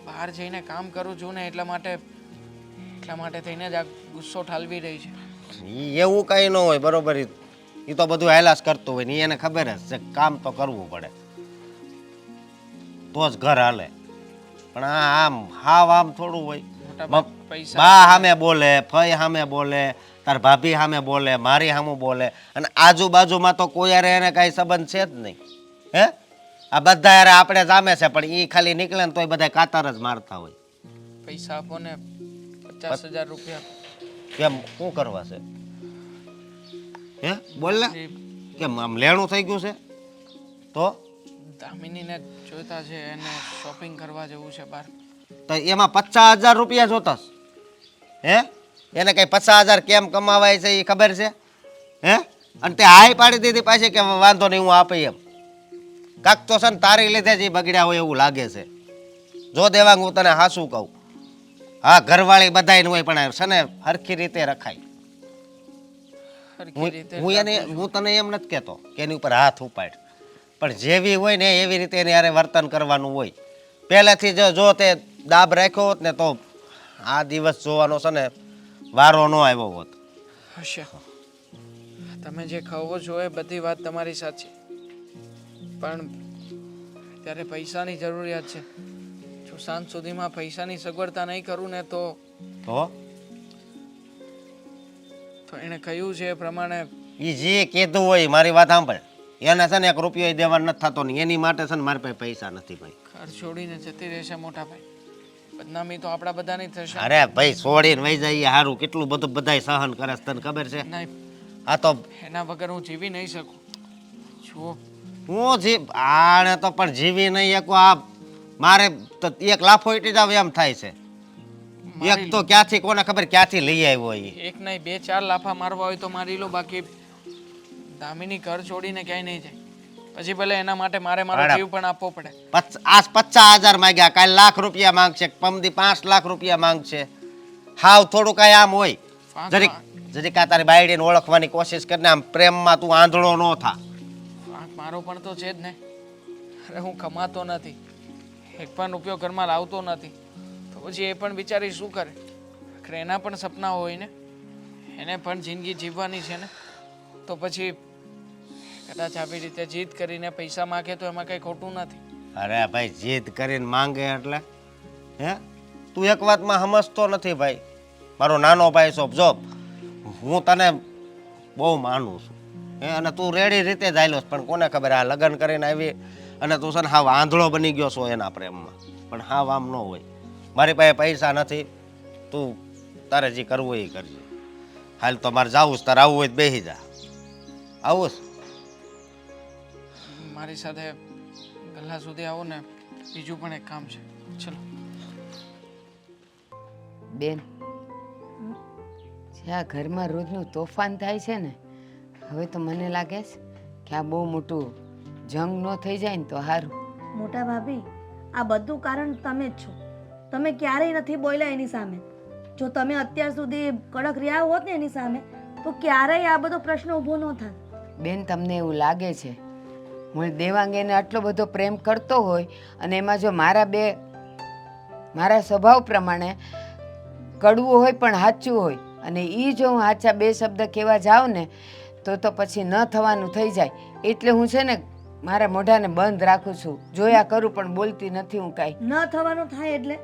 બહાર જઈને કામ કરું છું ને એટલા માટે થઈને જ આ ગુસ્સો ઠાલવી રહી છે. એવું કઈ ન હોય બરોબર. એ તો બધું હેલાસ કરતું હોય ને એને ખબર જ છે કામ તો કરવું પડે તો જ ઘર હાલે. પણ આમ હાવ આમ થોડું હોય. પૈસા બા સામે બોલે, ફઈ સામે બોલે, તાર ભાભી સામે બોલે, મારી સામે બોલે અને આજુબાજુમાં તો કોઈ યારે એને કાંઈ સંબંધ છે જ નહીં. હે આ બધા યારે આપણે જામે છે પણ એ ખાલી નીકળે ને તોય બધા કાતર જ મારતા હોય. પૈસા આપો ને 50,000 રૂપિયા. કેમ શું કરવા છે? હે બોલ ને. કેમ આમ લેણું થઈ ગયું છે? તો દામિનીને જોઈતા છે, એને શોપિંગ કરવા જવું છે બહાર. તો એમાં 50,000 રૂપિયા જોતાસ? હે એને કઈ 50,000 કેમ કમાવાય છે એ ખબર છે? હે અને તે હાય પાડી દીધી પાછી કે વાંધો નહીં હું આપી એમ. કાક તો છે ને તારી લીધે જ બગડ્યા હોય એવું લાગે છે. જો દેવાંગ હું તને હાસું કહું, હા ઘરવાળી બધાય હોય પણ છે ને હરખી રીતે રખાય. હું તને એમ નથી કહેતો કે એની ઉપર હાથ ઉપાડ, પણ જેવી હોય ને એવી રીતે એને યારે વર્તન કરવાનું હોય. પહેલેથી જો તે દાબ રાખ્યો હોત ને તો આ દિવસ જોવાનો છે ને વારો ન આવ્યો હોત. હશે. તમે જે કહો છો એ બધી વાત તમારી સાચી, પણ ત્યારે પૈસાની જરૂરિયાત છે. જો સાંજ સુધીમાં પૈસાની સગવડતા નહીં કરું ને તો એને કહ્યું છે એ પ્રમાણે એ જે કીધું હોય મારી વાત સાંભળ. એને છે ને 1 રૂપિયો દેવા નથી થતો ને એની માટે છે ને મારી પાસે પૈસા નથી ભાઈ. ઘર છોડીને જતી રહેશે મોટા ભાઈ. બદનામી તો આપણા બધાની થશે. અરે ભાઈ છોડીને વહી જાય સારું. કેટલું બધું બધાય સહન કરે છે તને ખબર છે? નહીં, આ તો એના વગર હું જીવી નહીં શકું. જુઓ હું આને તો પણ જીવી નહીં શકો. આ મારે તો એક લાફો ઈટી જાવ એમ થાય છે. એક તો ક્યાંથી કોને ખબર ક્યાંથી લઈ આવ્યો એ. એક નહીં 2-4 લાફા મારવા હોય તો મારી લો, બાકી દામિની ઘર છોડીને ક્યાંય નહીં જાય. પછી ભલે એના માટે મારે મારો બરાબર. જીવ પણ આપવો પડે. આજ 50,000 માંગ્યા, કાલ ₹1,00,000 માંગશે, પમદી ₹5,00,000 માંગશે. હાવ થોડું કાંઈ આમ હોય જરીક જરીક આ તારી બાયડીને ઓળખવાની કોશિશ કરીને આમ પ્રેમમાં તું આંધળો ન થા. વાંક મારો પણ તો છે જ ને. અરે હું કમાતો નથી, એક પણ રૂપિયો ઘરમાં લાવતો નથી, તો પછી એ પણ બિચારી શું કરે? આખરે એના પણ સપના હોય ને, એને પણ જિંદગી જીવવાની છે ને. તો પછી કદાચ આવી રીતે જીદ કરીને પૈસા માગે તો એમાં કંઈ ખોટું નથી. અરે ભાઈ જીદ કરીને માંગે એટલે હે તું એક વાતમાં સમજતો નથી ભાઈ. મારો નાનો ભાઈ છો, જો હું તને બહુ માનું છું હે, અને તું રેડી રીતે જ આવેલો પણ કોને ખબર આ લગ્ન કરીને આવી અને તું છે ને હાવ આંધળો બની ગયો છો એના પ્રેમમાં. પણ હાવ આમ ન હોય. મારી પાસે પૈસા નથી, તું તારે જે કરવું એ કરજે. હાલ તો મારે જાવું છે, તારે આવવું હોય તો બેસી જા. આવું છે? મારી સાથે ગલ્લા સુધી આવો ને, બીજું પણ એક કામ છે. ચલો. બેન, જે આ ઘરમાં રોજનું તોફાન થાય છે ને, હવે તો મને લાગે છે કે આ બહુ મોટું જંગ ન થઈ જાય ને તો સારું. મોટા ભાભી, આ બધું કારણ તમે જ છો. તમે ક્યારેય નથી બોલ્યા એની સામે. જો તમે અત્યાર સુધી કડક રહ્યા હોત ને એની સામે, તો ક્યારેય આ બધો પ્રશ્ન ઊભો ન થાત. બેન, તમને એવું લાગે છે હું દેવાંગ એને આટલો બધો પ્રેમ કરતો હોય અને એમાં જો મારા સ્વભાવ પ્રમાણે કડવું હોય પણ સાચું હોય અને એ જો હું સાચા 2 શબ્દ કહેવા જાઉં ને તો પછી ન થવાનું થઈ જાય. એટલે હું છે ને મારા મોઢાને બંધ રાખું છું, જોયા કરું પણ બોલતી નથી હું કાંઈ. ન થવાનું થાય એટલે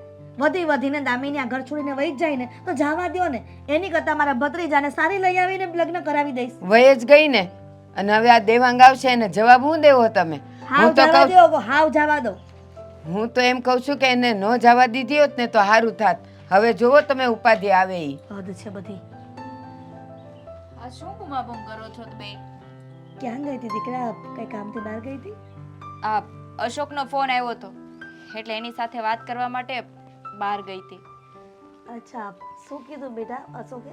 વધીને દામિની આ ઘર છોડીને વહી જ જાય ને તો જવા દ્યો ને. એની કરતાં મારા ભત્રીજાને સારી લઈ આવીને લગ્ન કરાવી દઈશ. વય જ ગઈ ને, અને હવે આ દેવાંગ આવશે એને જવાબ હું દેવો તમે? હાવ હું તો જવા કહું દો, હાવ જવા દો. હું તો એમ કહું છું કે એને ન જવા દીધી હોત ને તો સારું થાત. હવે જોવો તમે ઉપાધિ આવે ઈ. હદ છે બધી. આ શું બૂમાબૂમ કરો છો તમે? ક્યાં ગઈ હતી દીકરા? કઈ કામથી બહાર ગઈ હતી? આ અશોકનો ફોન આવ્યો હતો એટલે એની સાથે વાત કરવા માટે બહાર ગઈ હતી. અચ્છા, શું કીધું બેટા અશોકે?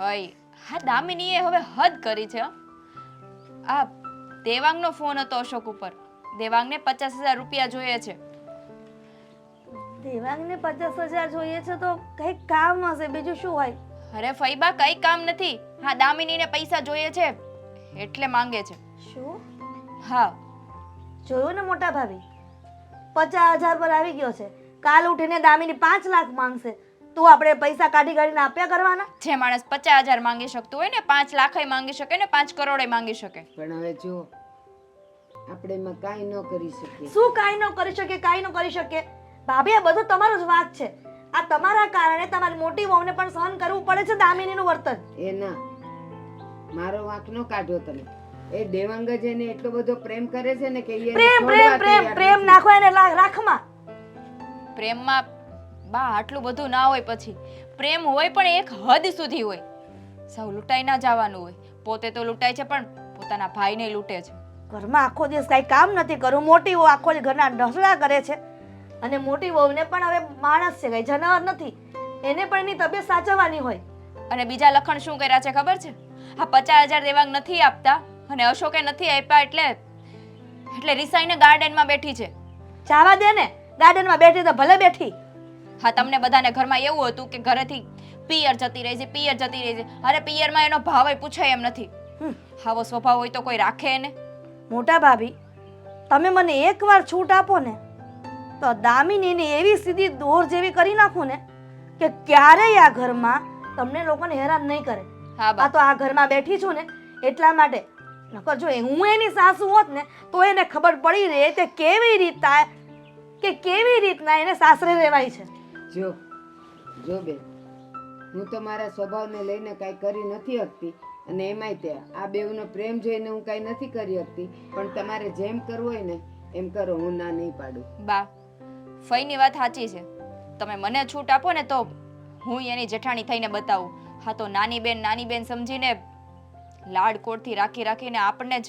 હઈ, હા દામિનીએ હવે હદ કરી છે. આ દેવાંગનો ફોન હતો અશોક ઉપર. દેવાંગને 50,000 રૂપિયા જોઈએ છે. દેવાંગને 50,000 જોઈએ છે તો કઈ કામ હશે, બીજું શું હોય? અરે ફઈબા, કઈ કામ નથી. હા, દામિનીને પૈસા જોઈએ છે એટલે માંગે છે. શું હા, જોયું ને મોટા ભાભી, 50,000 પર આવી ગયો છે. કાલ ઉઠીને દામિની 5 લાખ માંગશે તો આપણે પૈસા કાઢીને આપ્યા કરવાના? જે માણસ 50,000 માંગી શકતું હોય ને 5 લાખય માંગી શકે ને 5 કરોડય માંગી શકે. પણ હવે જો આપણે એમાં કાંઈ ન કરી શકીએ. શું કાંઈ ન કરી શકે? કાંઈ ન કરી શકે ભાભી, આ બધું તમારો જ વાંક છે. આ તમારા કારણે તમારી મોટી વહુને પણ સહન કરવું પડે છે દામિનીનું વર્તન. એ ના, મારો વાંક નો કાઢો તમે. એ દેવાંગ જ એને એટલો બધો પ્રેમ કરે છે ને કે ઈ એને પ્રેમ છોડવા પ્રેમ પ્રેમ તૈયાર પ્રેમ નથી. નાખો એને રાખમાં. પ્રેમમાં બા આટલું બધું ના હોય. પછી પ્રેમ હોય પણ એક હદ સુધી હોય. સૌ લૂંટાઈ ના જવાનું હોય. પોતે તો લૂંટાય છે પણ પોતાના ભાઈને લૂંટે છે. ઘરમાં આખો દિવસ કાંઈ કામ નથી કરવું, મોટી વહુ આખો દિવસ ઘરના ઢસડા કરે છે. અને મોટી વહુને પણ હવે માણસ છે, કઈ જનાવર નથી. એને પણ એની તબિયત સાચવવાની હોય. અને બીજા લખણ શું કર્યા છે ખબર છે? આ 50,000 દેવાંગ નથી આપતા અને અશોકે નથી આપ્યા એટલે રિસાઈને ગાર્ડનમાં બેઠી છે. ચાવા દે ને, ગાર્ડનમાં બેઠી તો ભલે બેઠી. હા, તમને બધાને ઘરમાં એવું હતું કે ઘરેથી પિયર જતી રહી છે. અરે પિયરમાં એનો ભાવ પૂછાય એમ નથી. આવો સ્વભાવ હોય તો કોઈ રાખે એને? મોટા ભાભી, તમે મને એકવાર છૂટ આપો ને તો દામિનીને એવી સીધી દોર જેવી કરી નાખું ને કે ક્યારેય આ ઘરમાં તમને લોકોને હેરાન નહીં કરે. હા આ બા, તો આ ઘરમાં બેઠી છું ને એટલા માટે. નકર જો હું એની સાસુ હોત ને તો એને ખબર પડી રહે કે કેવી રીતના એને સાસરે રહેવાય છે. જો બેન, હું તો મારા સ્વભાવને લઈને કાંઈ કરી નથી શકતી અને એમાંય તે આ બેવનો પ્રેમ જોઈને હું કાંઈ નથી કરી શકતી. પણ તમારે જેમ કરવું હોય ને એમ કરો, હું ના નહીં પાડું. બા, ફઈની વાત સાચી છે. તમે મને છૂટ આપો ને તો હું એની જેઠાણી થઈને બતાવું. હા, તો નાની બેન સમજીને લાડકોડથી રાખીને આપણને જ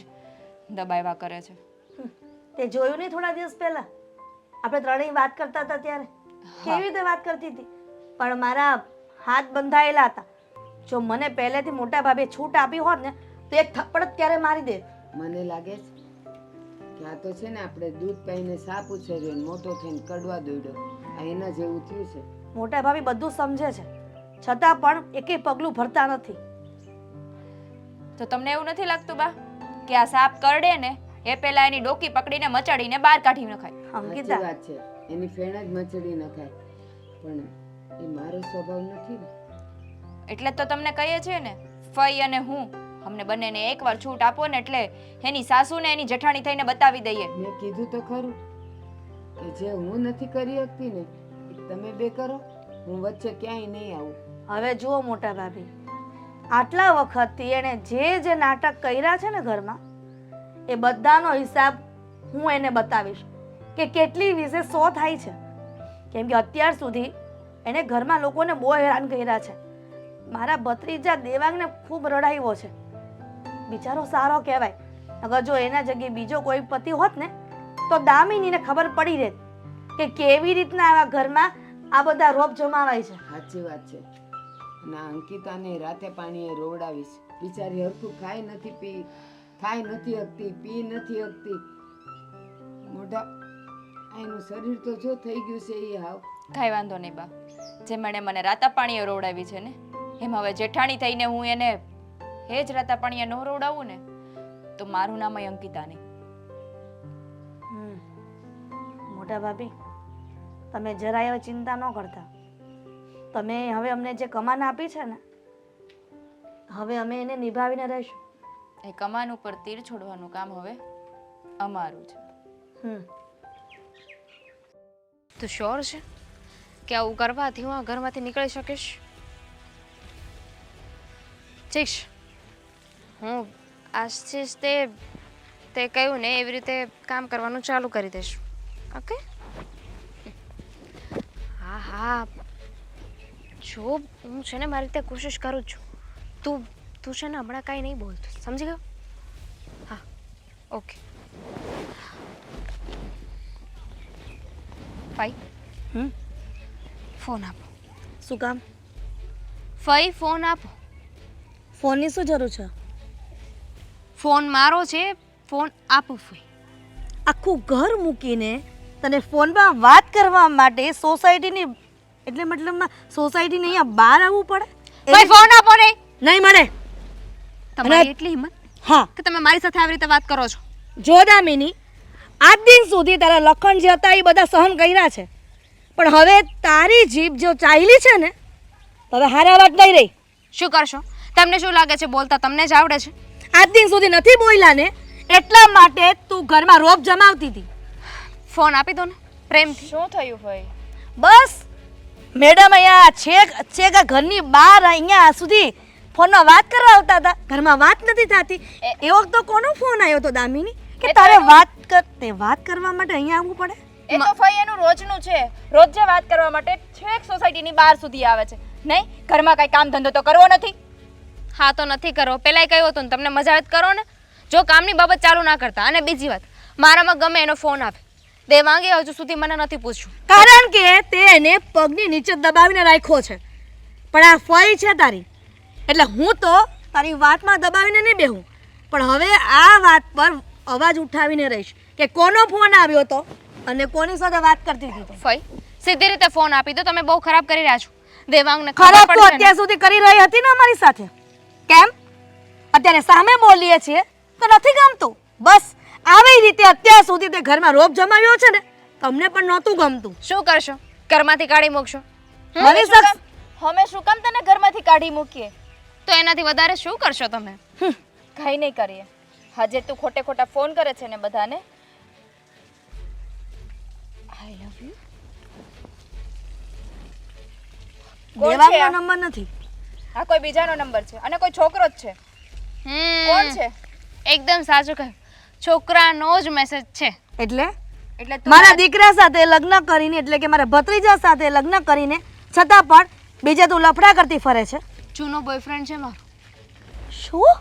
દબાવ્યા કરે છે. તે જોયું નહીં થોડા દિવસ પહેલા આપણે ત્રણેય વાત કરતા હતા ત્યારે કેવી રીતે વાત કરતી હતી? પણ મારા હાથ બંધાયેલા હતા. જો મને પહેલેથી મોટા ભાભે છૂટ આપી હોત ને તો એક થપ્પડ જ ક્યારે મારી દે. મને લાગે છે કે આ તો છે ને આપણે દૂધ પાઈને સાપ ઉછેર્યો ને મોટો થઈને કડવા દોડ્યો. આ એના જેવું થયું છે. મોટા ભાભી બધું સમજે છે, છતાં પણ એકેય પગલું ભરતા નથી. તો તમને એવું નથી લાગતું બા કે આ સાપ કરડે ને એ પહેલા એની ડોકી પકડીને મચાડીને બહાર કાઢી નખાય? સાચી અંકિતા, વાત છે, એની ફેણ જ મચડી નખાય. પણ એ મારો સ્વભાવ નથી ને. એટલે જ તો તમને કહીએ છીએ ને, ફઈ અને હું અમને બંનેને એકવાર છૂટ આપો ને એટલે એની સાસુને એની જેઠાણી થઈને બતાવી દઈએ. મેં કીધું તો ખરું કે જે હું નથી કરી શકતી ને એ તમે બે કરો, હું વચ્ચે ક્યાંય નહીં આવું. હવે જુઓ મોટા ભાભી, આટલા વખતથી એણે જે નાટક કર્યા છે ને ઘરમાં, એ બધાનો હિસાબ હું એને બતાવીશ કે કેટલી વિશે 100 થાય છે. કેમ કે અત્યાર સુધી એણે ઘરમાં લોકોને બહુ હેરાન કર્યા છે. મારા ભત્રીજા દેવાંગને ખૂબ રડાવ્યો છે. બિચારો સારો કહેવાય. અગર જો એના જગ્યાએ બીજો કોઈ પતિ હોત ને તો દામિનીને ખબર પડી રહેત કે કેવી રીતના આવા ઘરમાં આ બધા રોપ જમાવાય છે. સાચી વાત છે. અને આ અંકિતાને રાતે પાણીએ રોવડાવીશ. બિચારી હરખું ખાઈ નથી શકતી, પી નથી શકતી. મોટા એનું શરીર તો જો થઈ ગયું છે એ હાવ. કાંઈ વાંધો નહીં બા, જે મને રાતા પાણીએ રોવડાવી છે ને એમ હવે જેઠાણી થઈને હું એને એ જ રાતા પાણીએ ન રોવડાવું ને તો મારું નામ અંકિતા નહીં. મોટા ભાભી, તમે જરાય હવે ચિંતા ન કરતા. તમે હવે અમને જે કમાન આપી છે ને, હવે અમે એને નિભાવીને રહીશું. એ કમાન ઉપર તીર છોડવાનું કામ હવે અમારું છે. તું શ્યોર છે કે આવું કરવાથી હું આ ઘરમાંથી નીકળી શકીશ? જઈશ હું. આજથી જ તે કહ્યું ને એવી રીતે કામ કરવાનું ચાલુ કરી દઈશ. ઓકે? હા હા, જો હું છે ને મારી રીતે કોશિશ કરું છું. તું છે ને હમણાં કાંઈ નહીં બોલતું, સમજી ગયો? હા, ઓકે. ફઈ, ફોન આપો. શું કામ? ફઈ, ફોન આપો. ફોનની શું જરૂર છે? ફોન મારો છે, ફોન આપો ફઈ. આખું ઘર મૂકીને તને ફોનમાં વાત કરવા માટે સોસાયટીની એટલે મતલબમાં સોસાયટીની અહીંયા બહાર આવવું પડે? ફઈ, ફોન આપો ને. નહીં મળે. તમારી એટલી હિંમત હા, કે તમે મારી સાથે આવી રીતે વાત કરો છો? જો દામિની, આજ દિન સુધી તારા લખણ જે હતા એ બધા સહન કર્યા છે, પણ હવે તારી જીભ જો ચાલી છે ને તો હવે હારા વાત નહીં રહી. શું કરશો? તમને શું લાગે છે બોલતા તમને જ આવડે છે? આજ દિન સુધી નથી બોલ્યા ને એટલા માટે તું ઘરમાં રોપ જમાવતી હતી. ફોન આપી દો ને પ્રેમથી. શું થયું ભાઈ? બસ મેડમ અહીંયા છેક આ ઘરની બહાર અહીંયા સુધી ફોનમાં વાત કરવા આવતા હતા. ઘરમાં વાત નથી થતી. એ વખતે કોનો ફોન આવ્યો હતો દામિની કે તારે વાત કરવા માટે અહીંયા આવવું પડે? એ તો ફઈ એનું રોજનું છે. રોજ જે વાત કરવા માટે છેક સોસાયટીની બહાર સુધી આવે છે. નહીં, ઘરમાં કઈ કામ ધંધો તો કરવો નથી. હા તો નથી કરવો. પહેલાંય કહ્યું હતું ને તમને મજા આવે કરો ને. જો કામની બાબત ચાલુ ના કરતા. અને બીજી વાત, મારામાં ગમે એનો ફોન આવે. દેવાંગે હજુ સુધી મને નથી પૂછ્યું. કારણ કે તે એને પગની નીચે દબાવીને રાખ્યો છે. પણ આ ફઈ છે તારી, એટલે હું તો તારી વાતમાં દબાવીને નહીં બેહું, પણ હવે આ વાત પર અવાજ ઉઠાવીને રહીશ કે કોનો ફોન આવ્યો હતો અને કોની સાથે વાત કરતી હતી. ફઈ, સીધી રીતે ફોન આપી દો. તમે બહુ ખરાબ કરી રહ્યા છો. દેવાંગને ખરાબ તો પડશે ને. અત્યાર સુધી કરી રહી હતી ને અમારી સાથે. કેમ અત્યારે સામે બોલીએ છીએ તો નથી ગમતું? બસ આવી રીતે અત્યાર સુધી તે ઘરમાં રોપ જમાવ્યો છે ને, તમને પણ નહોતું ગમતું. શું કરશો? ઘરમાંથી કાઢી મૂકશો? બની શકશે. અમે શું કામ તને ઘરમાંથી કાઢી મૂકીએ? તો એનાથી વધારે શું કરશો તમે? કઈ નહીં કરીએ. હજે તું ખોટે ખોટા ફોન કરે છે ને બધાને. આઈ લવ યુ. દેવાંગનો નંબર નથી. આ કોઈ બીજાનો નંબર છે અને કોઈ છોકરો જ છે. કોણ છે? એકદમ સાચું કહ્યું. છોકરાનો જ મેસેજ છે. એટલે એટલે મારા દીકરા સાથે લગ્ન કરીને, એટલે કે મારા ભત્રીજા સાથે લગ્ન કરીને છતાં પણ બીજે તું લફડા કરતી ફરે છે. જૂનો બોયફ્રેન્ડ છે મારો. શું?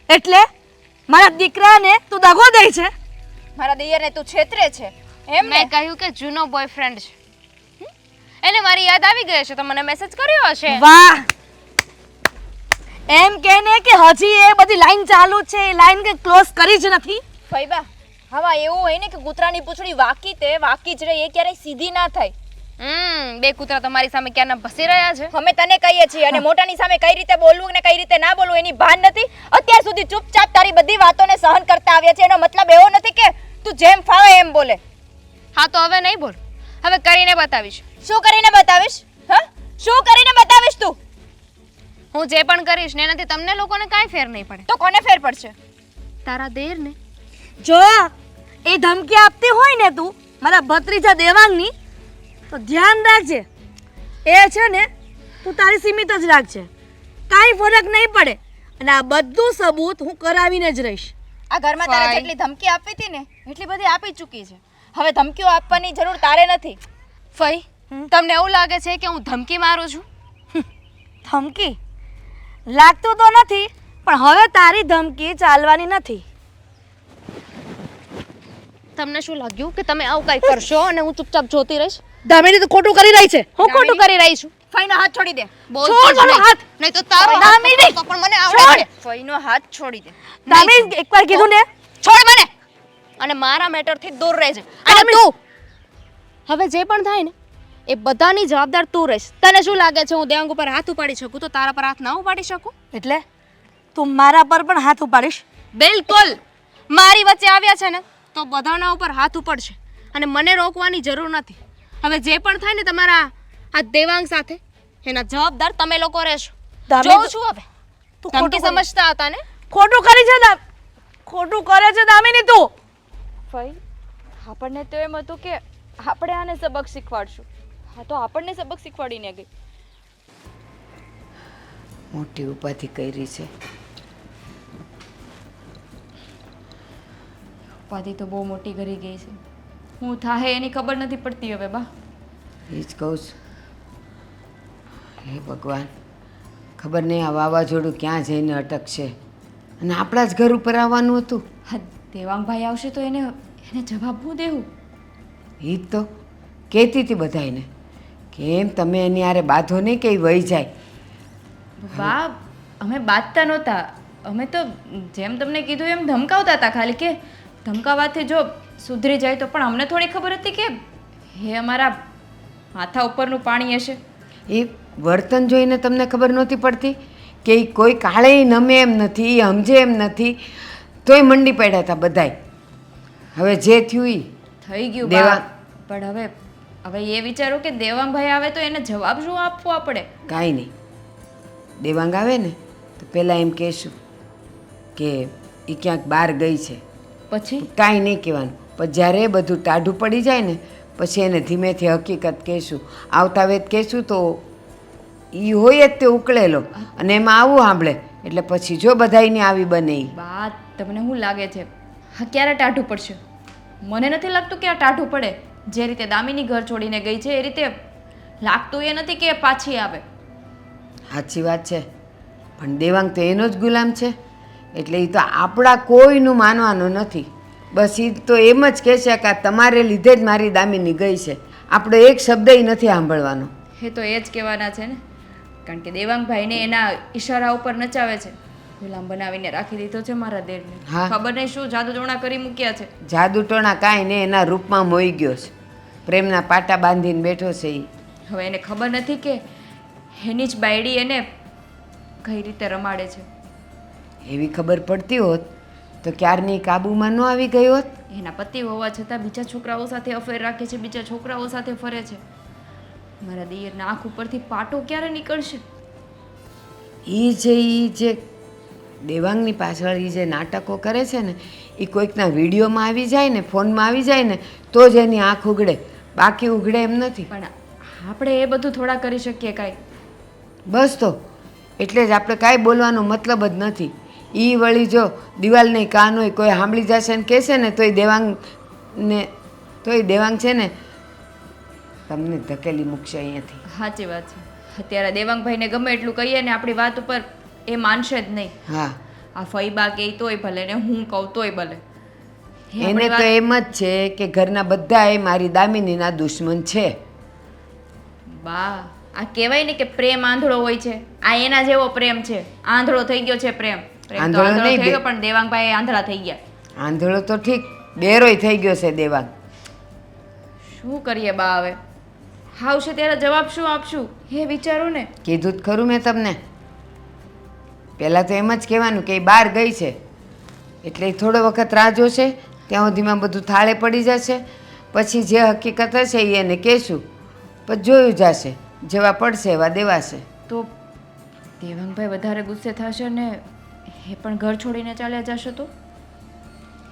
એટલે મારા દીકરાને તું દગો દે છે? મારા દિયરને તું છેતરે છે એમ ને? મેં કહ્યું કે જૂનો બોયફ્રેન્ડ છે. એને મારી યાદ આવી ગઈ છે તો મને મેસેજ કર્યો હશે. વાહ! એમ કે ને કે હજી એ બધી લાઈન ચાલુ છે, એ લાઈન કે ક્લોઝ કરી જ નથી. ફઈબા હવા એવું હોય ને કે કૂતરાની પૂંછડી વાકી જ રહે, એ ક્યારેય સીધી ના થાય. બે કૂતરા તમારી સામે ક્યારના ભસી રહ્યા છે. અમે તને કહીએ છીએ અને મોટાની સામે કઈ રીતે બોલવું ને કઈ રીતે ના બોલવું એની ભાન નથી. અત્યાર સુધી ચૂપચાપ તારી બધી વાતોને સહન કરતા આવ્યા છે. એનો મતલબ એવો નથી કે તું જેમ ફાવે એમ બોલે. હા તો હવે નહીં બોલ, હવે કરીને બતાવીશ. શું કરીને બતાવીશ? હા, શું કરીને બતાવીશ તું? હું જે પણ કરીશ ને એનાથી તમને લોકોને કાંઈ ફેર નહીં પડે. તો કોને ફેર પડશે? તારા દેરને. જો એ ધમકી આપતી હોય ને તું મારા ભત્રીજા દેવાંગની, તો ધ્યાન રાખજે. એ છે ને તું તારી સીમિત જ રાખજે, કાંઈ ફરક નહીં પડે. અને આ બધું સબૂત હું કરાવીને જ રહીશ. આ ઘરમાં તારે જેટલી ધમકી આપવી હતી ને એટલી બધી આપી ચૂકી છે. હવે ધમકીઓ આપવાની જરૂર તારે નથી. ફઈ, તમને એવું લાગે છે કે હું ધમકી મારું છું? ધમકી લાગતું તો નથી, પણ હવે તારી ધમકી ચાલવાની નથી. તમને શું લાગ્યું કે તમે આવું કઈ કરશો અને હું ચૂપચાપ જોતી રહીશ? દામિની તો ખોટું કરી રહી છે. હું ખોટું કરી રહી છું? ફઈનો હાથ છોડી દે. બોલતી જ નહીં. હાથ. નહીં તો તારો હાથ દામિની! પકડતો પણ મને આવડે છે. ફઈનો હાથ છોડી દે. દામિની એકવાર કીધું ને. છોડ મને અને મારા મેટરથી દૂર રહેજે. અને તું હવે જે પણ થાય ને એ બધાની જવાબદાર તું રહીશ. તને શું લાગે છે હું દેવાંગ ઉપર હાથ ઉપાડી શકું તો તારા પર હાથ ના ઉપાડી શકું? એટલે તું મારા પર પણ હાથ ઉપાડીશ? બિલકુલ. મારી વચ્ચે આવ્યા છે ને તો બધાના ઉપર હાથ ઉપડશે અને મને રોકવાની જરૂર નથી. હવે જે પણ થાય ને તમારા આ દેવાંગ સાથે એના જવાબદાર તમે લોકો રહેશો. જોઉં છું હવે તું ધમકી ખોટું સમજતા હતા ને. ખોટું કરી છે ખોટું કરે છે દામિની તું. ફઈ આપણને તો એમ હતું કે આપણે આને સબક શીખવાડશું. હા તો આપણને સબક શીખવાડીને ગઈ. મોટી ઉપાધિ કરી છે. ઉપાધિ તો બહુ મોટી કરી ગઈ છે. હું થાહે એની ખબર નથી પડતી હવે બા. એ જ કહું છું. હે ભગવાન, ખબર નહીં આ વાવાઝોડું ક્યાં જઈને અટકશે. અને આપણા જ ઘર ઉપર આવવાનું હતું. હા દેવાંગભાઈ આવશે તો એને જવાબ હું દેવું? એ જ તો કહેતી હતી બધાને કે એમ તમે એની હારે બાંધો નહીં કે એ વહી જાય. બા અમે બાંધતા નહોતા. અમે તો જેમ તમને કીધું એમ ધમકાવતા હતા ખાલી, કે ધમકાવાથી જો સુધરી જાય તો. પણ અમને થોડી ખબર હતી કે એ અમારા માથા ઉપરનું પાણી હશે. એ વર્તન જોઈને તમને ખબર નહોતી પડતી કે એ કોઈ કાળે નમે એમ નથી, એ સમજે એમ નથી, તોય મંડી પડ્યા હતા બધાય. હવે જે થયું એ થઈ ગયું દેવા- બા. પણ હવે એ વિચારો કે દેવાંગભાઈ આવે તો એને જવાબ શું આપવો આપણે? કાંઈ નહીં. દેવાંગ આવે ને તો પહેલાં એમ કહેશું કે એ ક્યાંક બહાર ગઈ છે, પછી કાંઈ નહીં કહેવાનું. પણ જ્યારે બધું ટાઢું પડી જાય ને પછી એને ધીમેથી હકીકત કહેશું. આવતા વેત કહેશું તો એ હોય જ તે ઉકળેલો અને એમાં આવું સાંભળે એટલે પછી જો બધાયને આવી બને ઈ. બા તમને શું લાગે છે હા ક્યારે ટાઢું પડશે? મને નથી લાગતું કે આ ટાઢું પડે. જે રીતે દામિની ઘર છોડીને ગઈ છે એ રીતે લાગતું એ નથી કે પાછી આવે. સાચી વાત છે, પણ દેવાંગ તો એનો જ ગુલામ છે એટલે એ તો આપણા કોઈનું માનવાનું નથી. બસ એ તો એમ જ કહેશે કે આ તમારે લીધે જ મારી દામિની ગઈ છે. આપણો એક શબ્દ નથી સાંભળવાનો. એ તો એ જ કહેવાના છે ને, કારણ કે દેવાંગભાઈને એના ઈશારા ઉપર નચાવે છે. ગુલામ બનાવીને રાખી દીધો છે મારા દેરને. હા. ખબર નહીં શું જાદુ ટોણા કરી મૂક્યા છે. જાદુ ટોણા કાંઈ ને એના રૂપમાં મોઈ ગયો છે. પ્રેમના પાટા બાંધીને બેઠો છે એ. હવે એને ખબર નથી કે એની જ બાયડી એને કઈ રીતે રમાડે છે. એવી ખબર પડતી હોત તો ક્યારની કાબૂમાં ન આવી ગઈ હોત. એના પતિ હોવા છતાં બીજા છોકરાઓ સાથે અફેર રાખે છે, બીજા છોકરાઓ સાથે ફરે છે. મારા દિયરના આંખ ઉપરથી પાટો ક્યારે નીકળશે? એ જે દેવાંગની પાછળ એ જે નાટકો કરે છે ને એ કોઈકના વિડીયોમાં આવી જાય ને ફોનમાં આવી જાય ને તો જ એની આંખ ઉઘડે, બાકી ઉઘડે એમ નથી. પણ આપણે એ બધું થોડા કરી શકીએ કાંઈ. બસ તો એટલે જ આપણે કાંઈ બોલવાનો મતલબ જ નથી. એ વળી જો દિવાલ નહીં કાન હોય કોઈ સાંભળી જશે ને કહેશે ને તોય દેવાંગ છે ને તમને ધકેલી મૂકશે અહીંયાથી. સાચી વાત છે. અત્યારે દેવાંગભાઈને ગમે એટલું કહીએ ને આપણી વાત ઉપર એ માનશે જ નહીં. હા, આ ફઈબા કહે તોય ભલે ને હું કહું તોય ભલે. એ એને આપણી તો વાત- એમ જ છે કે ઘરના બધાએ મારી દામિનીના દુશ્મન છે. બા આ કહેવાય ને કે પ્રેમ આંધળો હોય છે. આ એના જેવો પ્રેમ છે. આંધળો થઈ ગયો છે પ્રેમ. પ્રેમ તો આંધળો આંધળો નહીં થઈ ગયો બે- પણ દેવાંગભાઈ આંધળા થઈ ગયા. આંધળો તો ઠીક, બેરોય થઈ ગયો છે દેવાંગ. શું કરીએ બા હવે? આવશે ત્યારે જવાબ શું આપશું એ વિચારો ને. કીધું જ ખરું મેં તમને. પહેલાં તો એમ જ કહેવાનું કે એ બહાર ગઈ છે એટલે એ થોડો વખત રાહ જોશે, ત્યાં સુધીમાં બધું થાળે પડી જશે. પછી જે હકીકત હશે એ એને કહેશું, પછી જોયું જશે. જેવા પડશે એવા દેવાશે. તો દેવાંગભાઈ વધારે ગુસ્સે થશે ને એ પણ ઘર છોડીને ચાલ્યા જશે તો?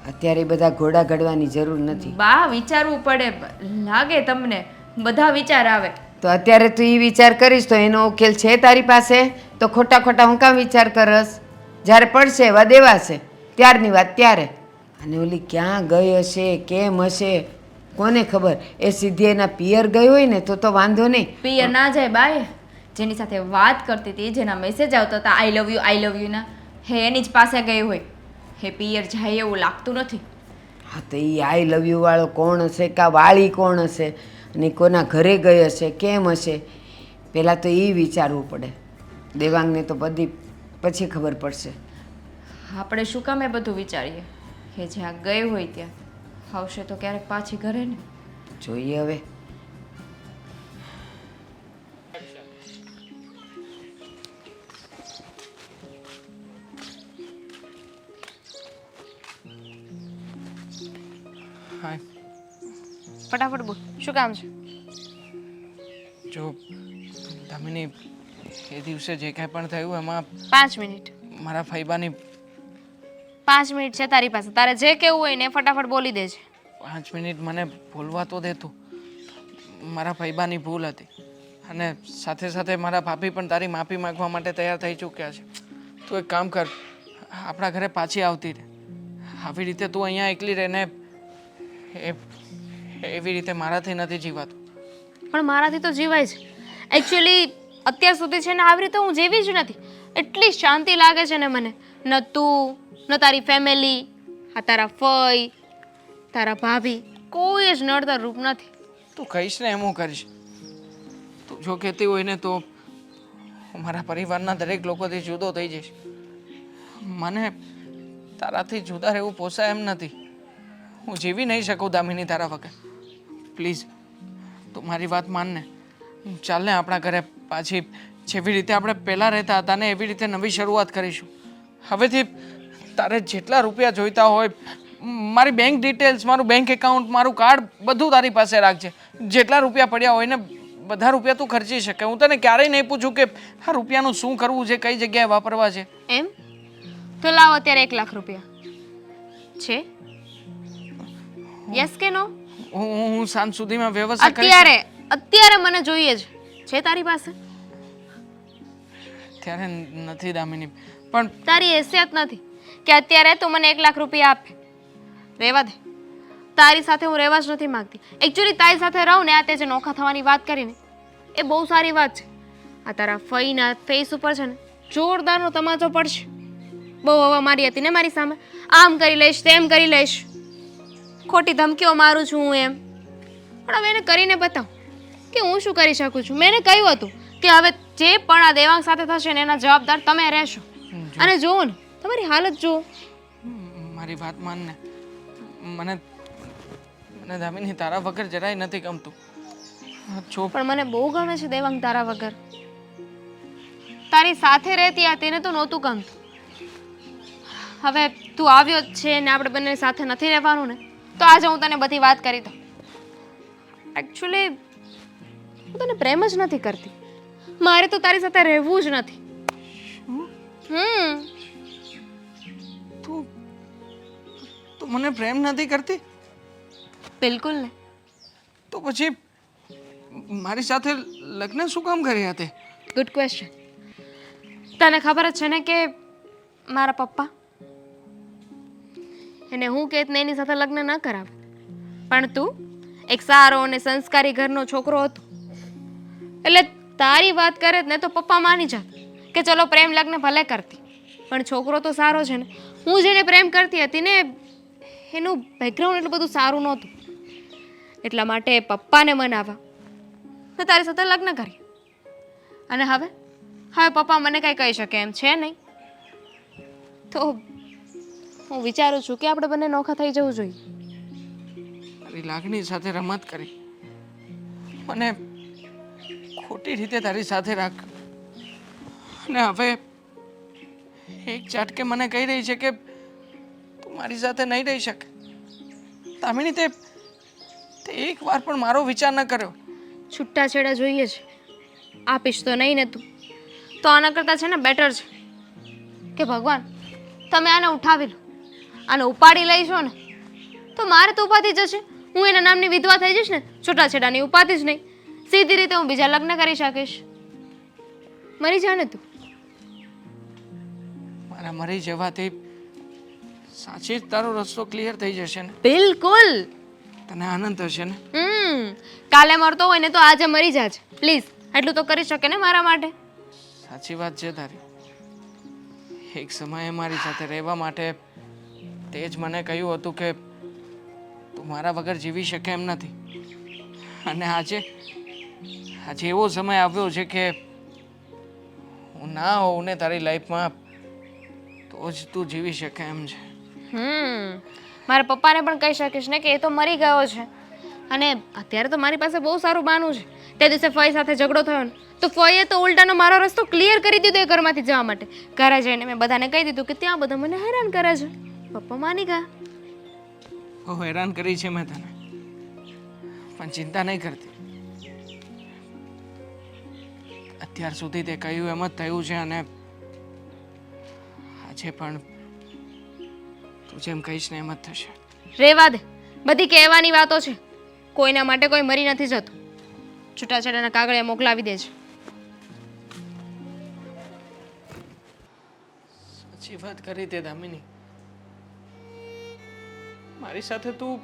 અત્યારે એ બધા ઘોડા ઘડવાની જરૂર નથી. બા વિચારવું પડે. લાગે તમને બધા વિચાર આવે. તો અત્યારે તું એ વિચાર કરીશ તો એનો ઉકેલ છે તારી પાસે? તો ખોટા ખોટા હું કામ વિચાર કરસ? જ્યારે પડશે એવા દેવાશે, ત્યારની વાત ત્યારે. અને ઓલી ક્યાં ગઈ હશે, કેમ હશે, કોને ખબર? એ સીધી એના પિયર ગઈ હોય ને તો વાંધો નહીં. પિયર ના જાય બાય. જેની સાથે વાત કરતી હતી, જેના મેસેજ આવતા હતા આઈ લવ યુ ના, હે એની જ પાસે ગઈ હોય. હે પિયર જાય એવું લાગતું નથી. હા તો એ આઈ લવ યુ વાળો કોણ હશે, કાં વાળી કોણ હશે, અને કોના ઘરે ગઈ હશે, કેમ હશે? પહેલાં તો એ વિચારવું પડે. દેવાંગને તો બધી પછી ખબર પડશે. આપણે શું કામ એ બધું વિચારીએ? કે જ્યાં ગઈ હોય ત્યાં આવશે તો ક્યારેક પાછી ઘરે ને. જોઈએ હવે. હા ફટાફટ બોલ, શું કામ છે? જો દામિની, એ દિવસે જે કાંઈ પણ થયું એમાં 5 મિનિટ. મારા ફૈબાની 5 મિનિટ છે તારી પાસે. તારે જે કેવું હોય ને ફટાફટ બોલી દેજે. 5 મિનિટ મને બોલવા તો દેતું. મારા ફૈબાની ભૂલ હતી અને સાથે સાથે મારા ભાભી પણ તારી માફી માંગવા માટે તૈયાર થઈ ચૂક્યા છે. તું એક કામ કર, આપણા ઘરે પાછી આવતી રહે. આવી રીતે તું અહીંયા એકલી રહે ને એવી રીતે મારાથી નથી જીવાતું. પણ મારાથી તો જીવાય છે. એકચ્યુઅલી અત્યાર સુધી છે ને આવી રીતે હું જેવી જ નથી. એટલી શાંતિ લાગે છે ને મને. ન તું, ન તારી ફેમિલી, આ તારા ફઈ, તારા ભાભી, કોઈ જ નડતર રૂપ નથી. તું કહીશ ને એમ હું કરીશ. તું જો કહેતી હોય ને તો હું મારા પરિવારના દરેક લોકોથી જુદો થઈ જઈશ. મને તારાથી જુદા રહેવું પોસાય એમ નથી. હું જીવી નહીં શકું દામિની તારા વગર. પ્લીઝ તું મારી વાત માન ને. ચાલ ને આપણા ઘરે પાછી જેવી રીતે આપણે પહેલાં રહેતા હતા ને એવી રીતે નવી શરૂઆત કરીશું. હવેથી તારે જેટલા રૂપિયા જોઈતા હોય, મારી બેંક ડિટેલ્સ, મારું બેંક એકાઉન્ટ, મારું કાર્ડ બધું તારી પાસે રાખજે. જેટલા રૂપિયા પડ્યા હોય ને બધા રૂપિયા તું ખર્ચી શકે. હું તને ક્યારેય નહીં પૂછું કે આ રૂપિયાનું શું કરવું છે, કઈ જગ્યાએ વાપરવા છે. એમ તો લાવ અત્યારે 1 લાખ રૂપિયા છે. યસ કે નો? હું સાંજ સુધીમાં વ્યવસ્થા કરી. અત્યારે મને જોઈએ છે તારી પાસે? ત્યારે નથી દામિની, પણ તારી હેસિયત નથી કે અત્યારે તું મને 1 લાખ રૂપિયા આપે. રહેવા દે. તારી સાથે હું રહેવા જ નથી માંગતી. એકચ્યુઅલી તારી સાથે રહું ને, આ તે જે નોખા થવાની વાત કરીને એ બહુ સારી વાત છે. આ તારા ફઈના ફેસ ઉપર છે ને જોરદારનો તમાચો પડશે. બહુ હવા મારી હતી ને મારી સામે, આમ કરી લઈશ, તેમ કરી લઈશ, ખોટી ધમકીઓ મારું છું હું એમ. પણ હવે એને કરીને બતાવ કે હું શું કરી શકું છું. મેં એને કહ્યું હતું કે હવે જે પણ આ દેવાંગ સાથે થશે ને એના જવાબદાર તમે રહેશો. અને જુઓ ને તમારી હાલત જુઓ. મારી વાત માન ને. મને દામિની તારા વગર જરાય નથી ગમતું. જો પણ મને બહુ ગમે છે દેવાંગ તારા વગર. તારી સાથે રહેતી હતી ને તો નહોતું ગમતું. હવે તું આવ્યો જ છે ને આપણે બંને સાથે નથી રહેવાનું ને, તો આજે હું તને બધી વાત કરી દઉં. એકચ્યુઅલી હું તને પ્રેમ જ નથી કરતી. મારે તો તારી સાથે રહેવું જ નથી. તું મને પ્રેમ નથી કરતી? બિલકુલ ને. તો પછી મારી સાથે લગ્ન શું કામ કર્યા તે? Good question. તને ખબર જ છે ને કે મારા પપ્પા એને હું કહેત ને એની સાથે લગ્ન ન કરાવે, પણ તું એક સારો અને સંસ્કારી ઘરનો છોકરો હતો એટલે તારી વાત કરે ને તો પપ્પા માની જાત કે ચલો પ્રેમ લગ્ન ભલે કરતી, પણ છોકરો તો સારો છે ને. હું જેને પ્રેમ કરતી હતી ને એનું બેકગ્રાઉન્ડ એટલું બધું સારું નહોતું, એટલા માટે પપ્પાને મનાવવા ને તારી સાથે લગ્ન કર્યા. અને હવે પપ્પા મને કંઈ કહી શકે એમ છે નહીં. તો હું વિચારું છું કે આપણે બંને નોખા થઈ જવું જોઈએ. તારી લાગણી સાથે રમત કરી મને ખોટી રીતે તારી સાથે રાખ અને હવે એક ઝાટકે મને કહી રહી છે કે તું મારી સાથે નહીં રહી શકે. દામિની, તે એક વાર પણ મારો વિચાર ન કર્યો. છૂટાછેડા જોઈએ છે, આપીશ તો નહીં ને તું, તો આના કરતાં છે ને બેટર છે કે ભગવાન તમે આને ઉઠાવી લો. આને ઉપાડી લઈશો ને તો મારે તો ઉપાધિ જશે. હું એના નામની વિધવા થઈ જઈશ ને, છૂટાછેડાની ઉપાધિ જ નહીં, સીધી રીતે હું બીજા લગ્ન કરી શકીશ. મરી જા ને તું. મારા મરી જવાથી સાચી જ તારો રસ્તો ક્લિયર થઈ જશે ને? બિલકુલ. તને આનંદ થશે ને? કાલે મરતો હોય ને તો આજે મરી જાજે પ્લીઝ. એટલું તો કરી શકે ને મારા માટે. સાચી વાત છે તારી. એક સમયે મારી સાથે રહેવા માટે તે જ મને કહ્યું હતું કે તું મારા વગર જીવી શકે એમ નથી. અને આજે એવો સમય આવ્યો છે કે હું ના હોઉં ને તારી લાઈફમાં તો જ તું જીવી શકે એમ છે. મારા પપ્પાને પણ કહી શકીશ ને કે એ તો મરી ગયો છે. અને અત્યારે તો મારી પાસે બહુ સારું બાનું છે. તે દિવસે ફઈ સાથે ઝઘડો થયો ને તો ફઈએ તો ઉલટાનો મારો રસ્તો ક્લિયર કરી દીધો એ ઘરમાંથી જવા માટે. ઘરે જઈને મેં બધાને કહી દીધું કે ત્યાં બધા મને હેરાન કરે છે. પપ્પા માની ગયા. બહુ હેરાન કરી છે મેં તને, પણ ચિંતા નહીં કરતી. અત્યાર સુધી તે કહ્યું એમ જ થયું છે અને આજે પણ તું જેમ કહીશ ને એમ જ થશે. રેવા દે, બધી કહેવાની વાતો છે. કોઈના માટે કોઈ મરી નથી જતું. છૂટાછેડાના કાગળિયા મોકલાવી દે છે. સાચી વાત કરી તે દામિની. મારી સાથે તું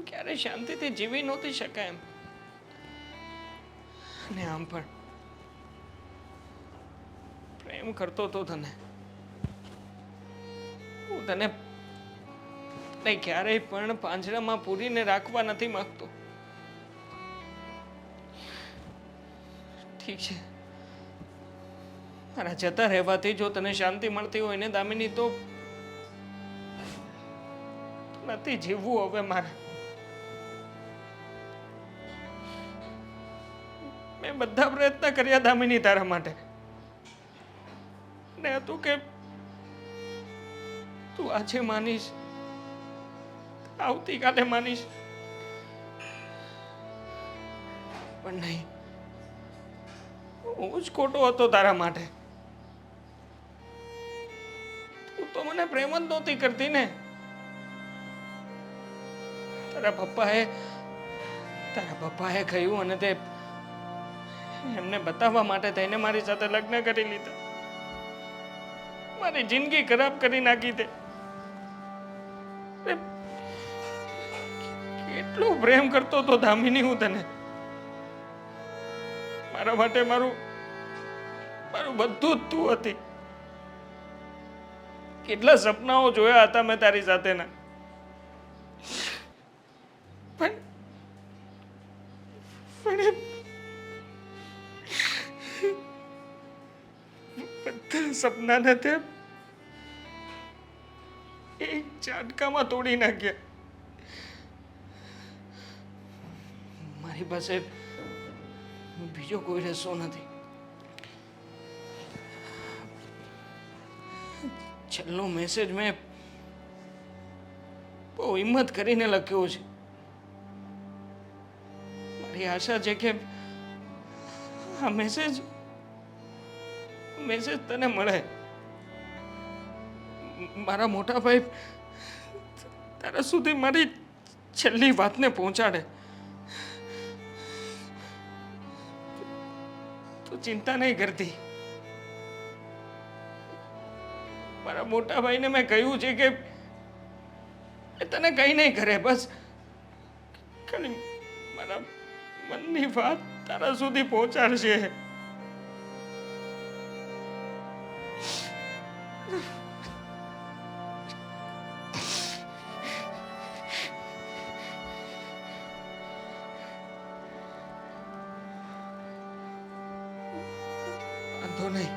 ક્યારે શાંતિથી જીવી નહોતી શકાય એમ. અને આમ પણ પ્રેમ કરતો તો તને. હું તને ક્યારેય પણ પાંજરામાં પૂરીને રાખવા નથી માંગતો. ઠીક છે, મારા જતા રહેવાથી જો તને શાંતિ મળતી હોય ને દામિની તો નથી જીવવું હવે મારે. મેં બધા પ્રયત્ન કર્યા દામિની તારા માટે, ને હતું કે તું આજે માનીશ, આવતીકાલે માનીશ, પણ નહીં. હું જ ખોટો હતો તારા માટે. તું તો મને પ્રેમ જ નહોતી કરતી ને. તારા પપ્પાએ કહ્યું અને તે એમને બતાવવા માટે થઈને મારી સાથે લગ્ન કરી લીધા. મારી જિંદગી ખરાબ કરી નાખી તે. કેટલું પ્રેમ કરતો તો દામિની હું તને. મારા માટે મારું બધું જ તું હતી. કેટલા સપનાઓ જોયા હતા મેં તારી સાથેના, પણ બધા સપનાને તે એક ઝાટકામાં તોડી નાખ્યા. મારી પાસે બીજો કોઈ રસ્તો નથી. છેલ્લો મેસેજ મેં બહુ હિંમત કરીને લખ્યો છે. મારી આશા છે કે આ મેસેજ તને મળે. મારા મોટા ભાઈ તારા સુધી મારી છેલ્લી વાતને પહોંચાડે. તું ચિંતા નહીં કરતી. મારા મોટા ભાઈને મેં કહ્યું છે કે તને કંઈ નહીં કરે, બસ ખાલી મારા મનની વાત તારા સુધી પહોંચાડશે. વાંધો નહીં,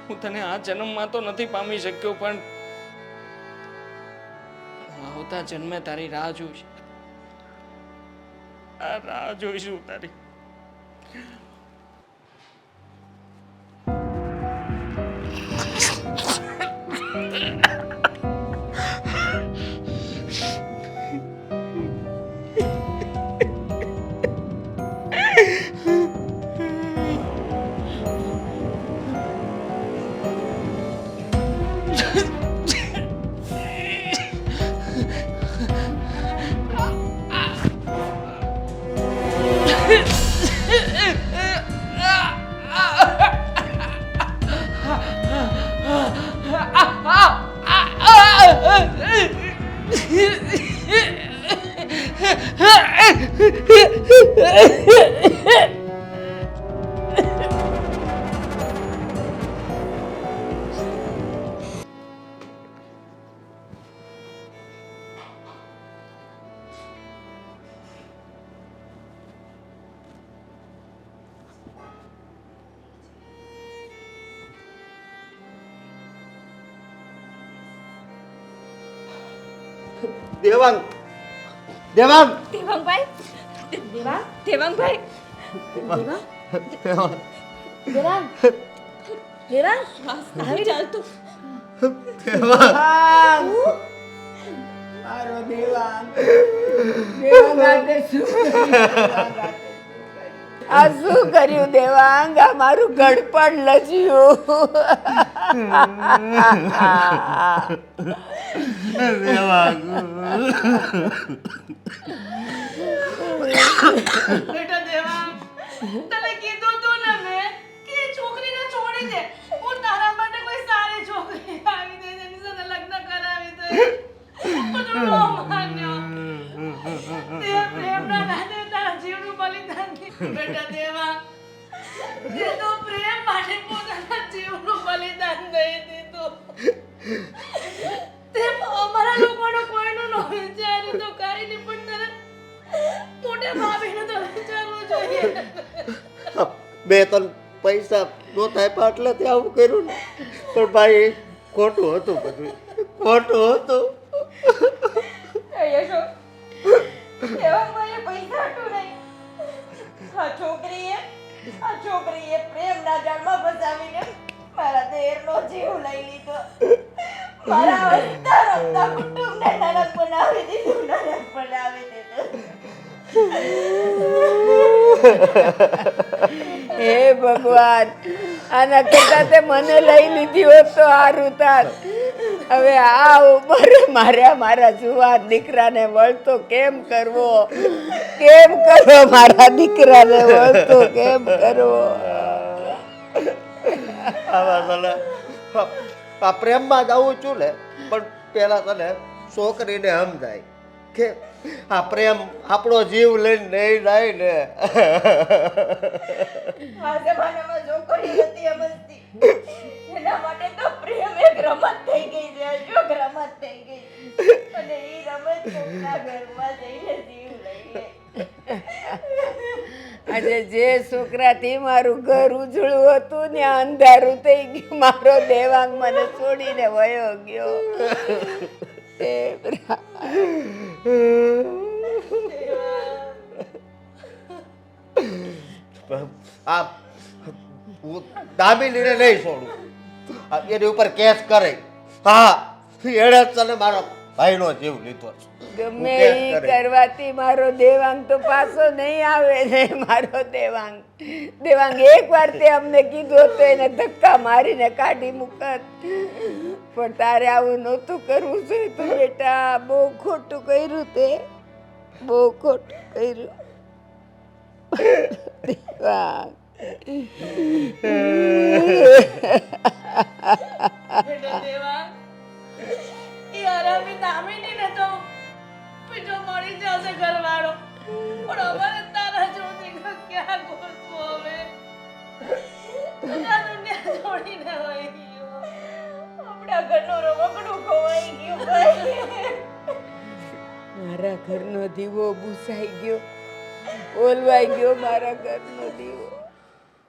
હું તને આ જન્મમાં તો નથી પામી શક્યો, પણ હું આવતા જન્મે તારી રાહ જોઈશ. આ રાહ જોઈશું તારી. દેવાંગ દેવાંગ દેવાંગભાઈ દેવાંગભાઈ દેવાંગ દેવાંગ આવી ચાલતું મારો દેવાંગ દેવાંગ આજે શું આ શું કર્યું દેવાંગ? આ મારું ગળપણ લજ્યું. બેટા દેવાંગ, તને કીધું તું ને મેં કે એ છોકરીને છોડી દે. હું તારા માટે કોઈ સારી છોકરી આવી દે, એની સાથે લગ્ન કરાવી દે. પણ તું ન માન્યો. તે પ્રેમના નાતે તારા જીવનું બલિદાન દીધું. બેટા દેવાંગ, તે તો પ્રેમ માટે પોતાના જીવનું બલિદાન દઈ દીધું. તે અમારા લોકોનું કોઈનું ન વિચાર્યું તો કાંઈ નહીં, પણ તારે મોટા ભાભીનું તો વિચારવું જોઈએ. બે ત્રણ પૈસા નહોતા આપ્યા એટલે તે આવું કર્યું ને. પણ ભાઈ ખોટું હતું, બધું ખોટું હતું. યશો દેવાંગભાઈએ પૈસા હાટું નહીં, આ છોકરીએ પ્રેમના જાળમાં ફસાવીને મારા દેરનો જીવ લઈ લીધો. મારા હસતા રમતા કુટુંબને નરક બનાવી દીધું, નરક બનાવી દીધું. હે ભગવાન, આના કરતા તે મને લઈ લીધી હોત તો સારું થાત. હવે આ ઉંમરે મારા જુવાન દીકરાને વળતો કેમ કરવો? કેમ કરવો? મારા દીકરાને વળતો કેમ કરવો? આવા તને આ પ્રેમમાં જ આવું છું ને. પણ પેલા તને છોકરીને સમજાય કે આ પ્રેમ આપણો જીવ લઈને નહીં જાય ને. આ જમાનામાં છોકરી નથી સમજતી. એના માટે તો પ્રેમ એક રમત થઈ ગઈ છે, અશોક રમત થઈ ગઈ. અને એ રમત કોકના ઘરમાં જઈને જીવ લઈ લે. આજે જે છોકરાથી મારું ઘર ઉજળું હતું ને અંધારું થઈ ગયું. મારો દેવાંગ મને છોડીને વયો ગયો. એ બરા. આ હું દામિનીને નહીં છોડું. એની ઉપર કેસ કરે. હા, એણે જ તને મારા ભાઈનો જીવ લીધો છે. ગમે એ કરવાથી મારો દેવાંગ તો પાછો નહીં આવે ને. મારો દેવાંગ એકવાર તે અમને કીધું હતું, એને ધક્કા મારીને કાઢી મૂકત. પણ તારે આવું નહોતું કરવું જોઈએ તું બેટા. બહુ ખોટું કર્યું તે, બહુ ખોટું કર્યું. દેવાંગ બેટા દેવાંગ, એ હરામી દામિનીને તો પીછો મળી જશે ઘરવાળો. પણ અમારે તારા જોતી ક્યાં ગોતવો હવે? આ દુનિયા છોડીને વહી ગયો. આપણા ઘરનું રમકડું ખોવાઈ ગયું ભાઈ. મારા ઘરનો દીવો બુસાઈ ગયો, ઓલવાઈ ગયો મારા ઘરનો દીવો.